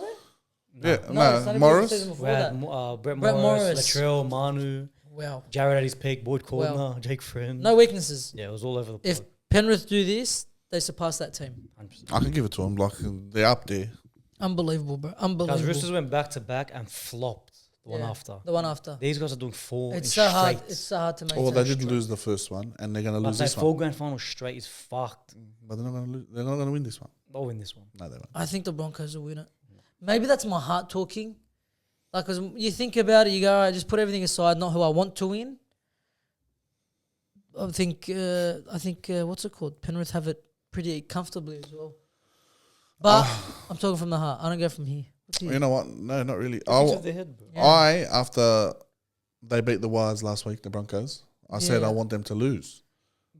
there? Yeah, No, no, Sonny Bill was the Morris. season before We had that. Brett Brett Morris, Morris. Latrell, Manu, Wow, Jared at his peak, Boyd Cordner, Wow. Jake Friend. no weaknesses. Yeah, it was all over the place. If Penrith do this, they surpass that team. 100%. I can give it to them. Like they're up there. Unbelievable, bro. Guys, Unbelievable. Roosters went back to back and flopped the one Yeah, after. The one after. These guys are doing 4 It's in so hard. straight. It's so hard to make. Or they did lose the first one, and they're gonna But lose that this 4 one. grand final straight is fucked. But they're not gonna lose. They're not gonna win this one. They'll win this one. No, they won't. I think the Broncos will win it. Maybe that's my heart talking. Like, cause you think about it, you go, all right, just put everything aside, not who I want to win. I think what's it called? Penrith have it pretty comfortably as well. But I'm talking from the heart. I don't go from here. What's here? You know what? No, not really. Each of their head, bro. Yeah. After they beat the Wires last week, the Broncos, I said Yeah. I want them to lose.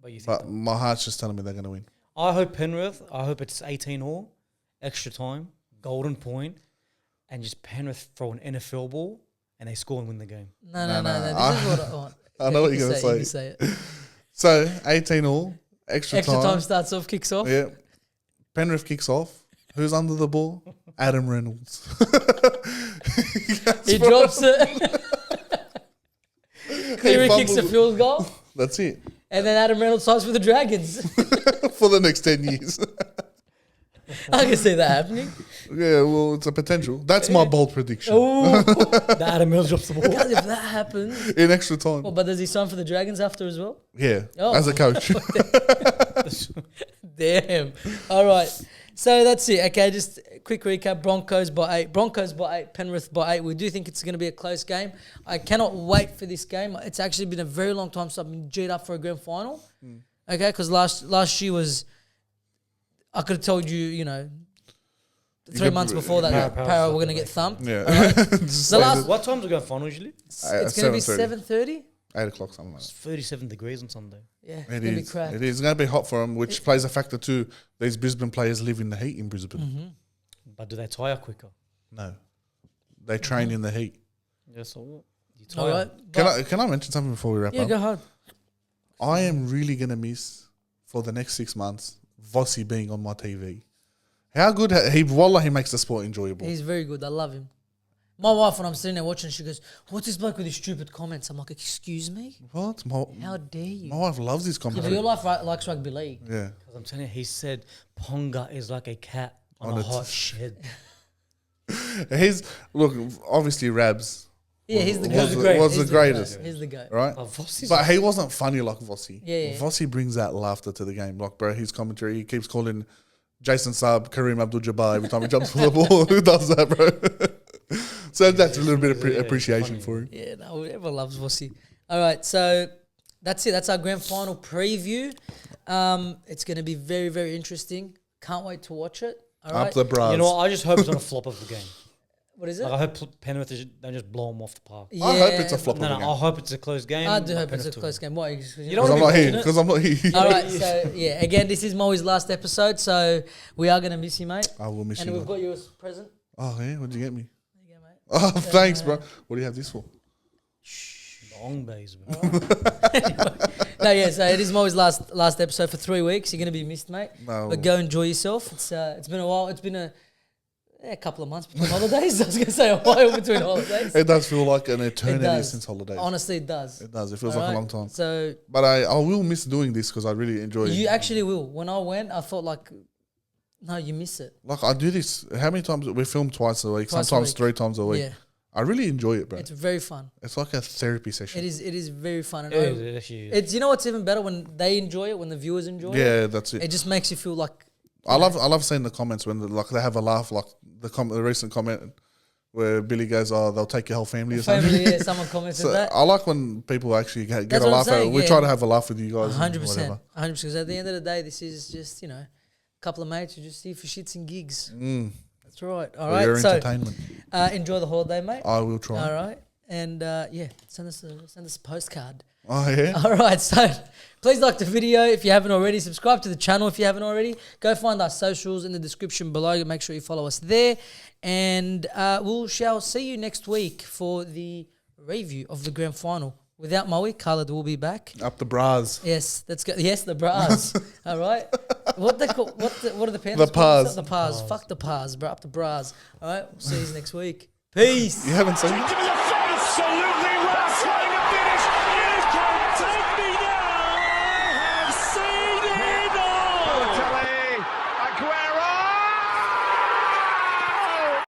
But you think But my heart's just telling me they're gonna win. I hope Penrith, I hope it's 18 all, extra time, golden point, and just Penrith throw an NFL ball and they score and win the game. No. No, This is what I want. I know what You you're gonna You say. say it. So 18 all, extra Extra time time. starts off, kicks off. Yeah. Penrith kicks off. Who's under the ball? Adam Reynolds. He drops it. Cleary kicks a fumbles. field goal. That's it. And then Adam Reynolds signs for the Dragons. For the next 10 years. I can see that happening. Yeah, well, it's a potential. That's my bold prediction. Oh, The Adam Mills drops the ball. guys, if that happens. In extra time. Well, but does he sign for the Dragons after as well? Yeah, Oh. as a coach. Damn. All right. So that's it. Okay, just a quick recap. Broncos by 8. Broncos by 8. Penrith by 8. We do think it's going to be a close game. I cannot wait for this game. It's actually been a very long time since I've been G'd up for a grand final. Okay, because last year was... I could have told you, you know, 3 months before that, Yeah, Para were going to get thumped. Yeah. The last, What time's the grand final usually? it's going to be 7:30. 7:30. 8 o'clock, something like It's 37 degrees on Sunday. Yeah, it's that. going to be crap. It is going to be hot for them, which plays a factor too. These Brisbane players live in the heat in Brisbane. But do they tire quicker? No. They train in the heat. Yeah, so what? You All tire. right. Can I mention something before we wrap Yeah, up? go hard. I am really going to miss, for the next 6 months, Vossi being on my TV. How good he makes the sport enjoyable. He's very good. I love him. My wife, when I'm sitting there watching, she goes, "What's this bloke with his stupid comments?" I'm like, "Excuse me? What? How dare you?" My wife loves his Yeah, but commentary. your life likes rugby league. Yeah. Because I'm telling you, he said Ponga is like a cat on a hot shed. Look, obviously Rabs Yeah, he's the was, goat. was the greatest. He's the goat. Right? Vossi's But he wasn't funny like Vossi. Yeah. Vossi brings that laughter to the game. Like, bro, his commentary, he keeps calling Jason Saab Kareem Abdul-Jabbar every time he jumps for the ball. Who does that, bro? So that's a little bit of appreciation for him. Yeah, no, everyone loves Vossi. All right, so that's it. That's our grand final preview. It's going to be very, very interesting. Can't wait to watch it. All right. Up the bras. You know what? I just hope it's not a flop of the game. What is it? Like, I hope Penrith don't just blow them off the park. Yeah, I hope it's a flop No, of the game. I hope it's a close game. I do but hope it's a Penrith close win. game. Why? You don't Because I'm wanna not be here. watching it. Because I'm not here. All right, so yeah, again, this is Moe's last episode, so we are going to miss you, mate. I will miss And you. we've man. got you as a present. Oh, yeah? What'd you get me? There you go, mate. Oh, thanks, bro. What do you have this for? Long bays, bro. No, yeah, so it is Moe's last episode for 3 weeks. You're going to be missed, mate. No. But go enjoy yourself. It's been a while. It's been a couple of months between holidays. I was going to say a while between holidays. It does feel like an eternity does. since holidays. Honestly, it does. It does. It feels All like right? a long time. So But I will miss doing this because I really enjoy it. you actually will. When I went, I thought like, no, you miss it. Like, I do this. How many times? We film twice a week, Twice a sometimes week. 3 times a week. Yeah, I really enjoy it, bro. it's very fun. It's like a therapy session. It is very fun. And It actually is. it's, you know what's even better when they enjoy it, when the viewers enjoy it. Yeah, that's it. It just makes you feel like I love seeing the comments when they have a laugh, like the recent comment where Billy goes, "Oh, they'll take your whole family or something." family. Yeah, someone commented So that. I like when people actually get That's a what I'm laugh. saying, We yeah. try to have a laugh with you guys. 100%. Whatever. 100%. Because at the end of the day, this is just, a couple of mates who just see for shits and gigs. That's right. All For right. your So entertainment. enjoy the holiday, mate. I will try. All right. And send us a postcard. Oh yeah. All right. So please like the video if you haven't already. Subscribe to the channel if you haven't already. Go find our socials in the description below. Make sure you follow us there. And we shall see you next week for the review of the grand final. Without Moe, Khaled will be back. Up the bras. Yes, let's go. Yes, the bras. All right. What they call? What are the Panthers? The Pars. The Pars. Fuck the Pars, bro. Up the bras. All right. We'll see you next week. Peace. You haven't seen it? Absolutely wrestling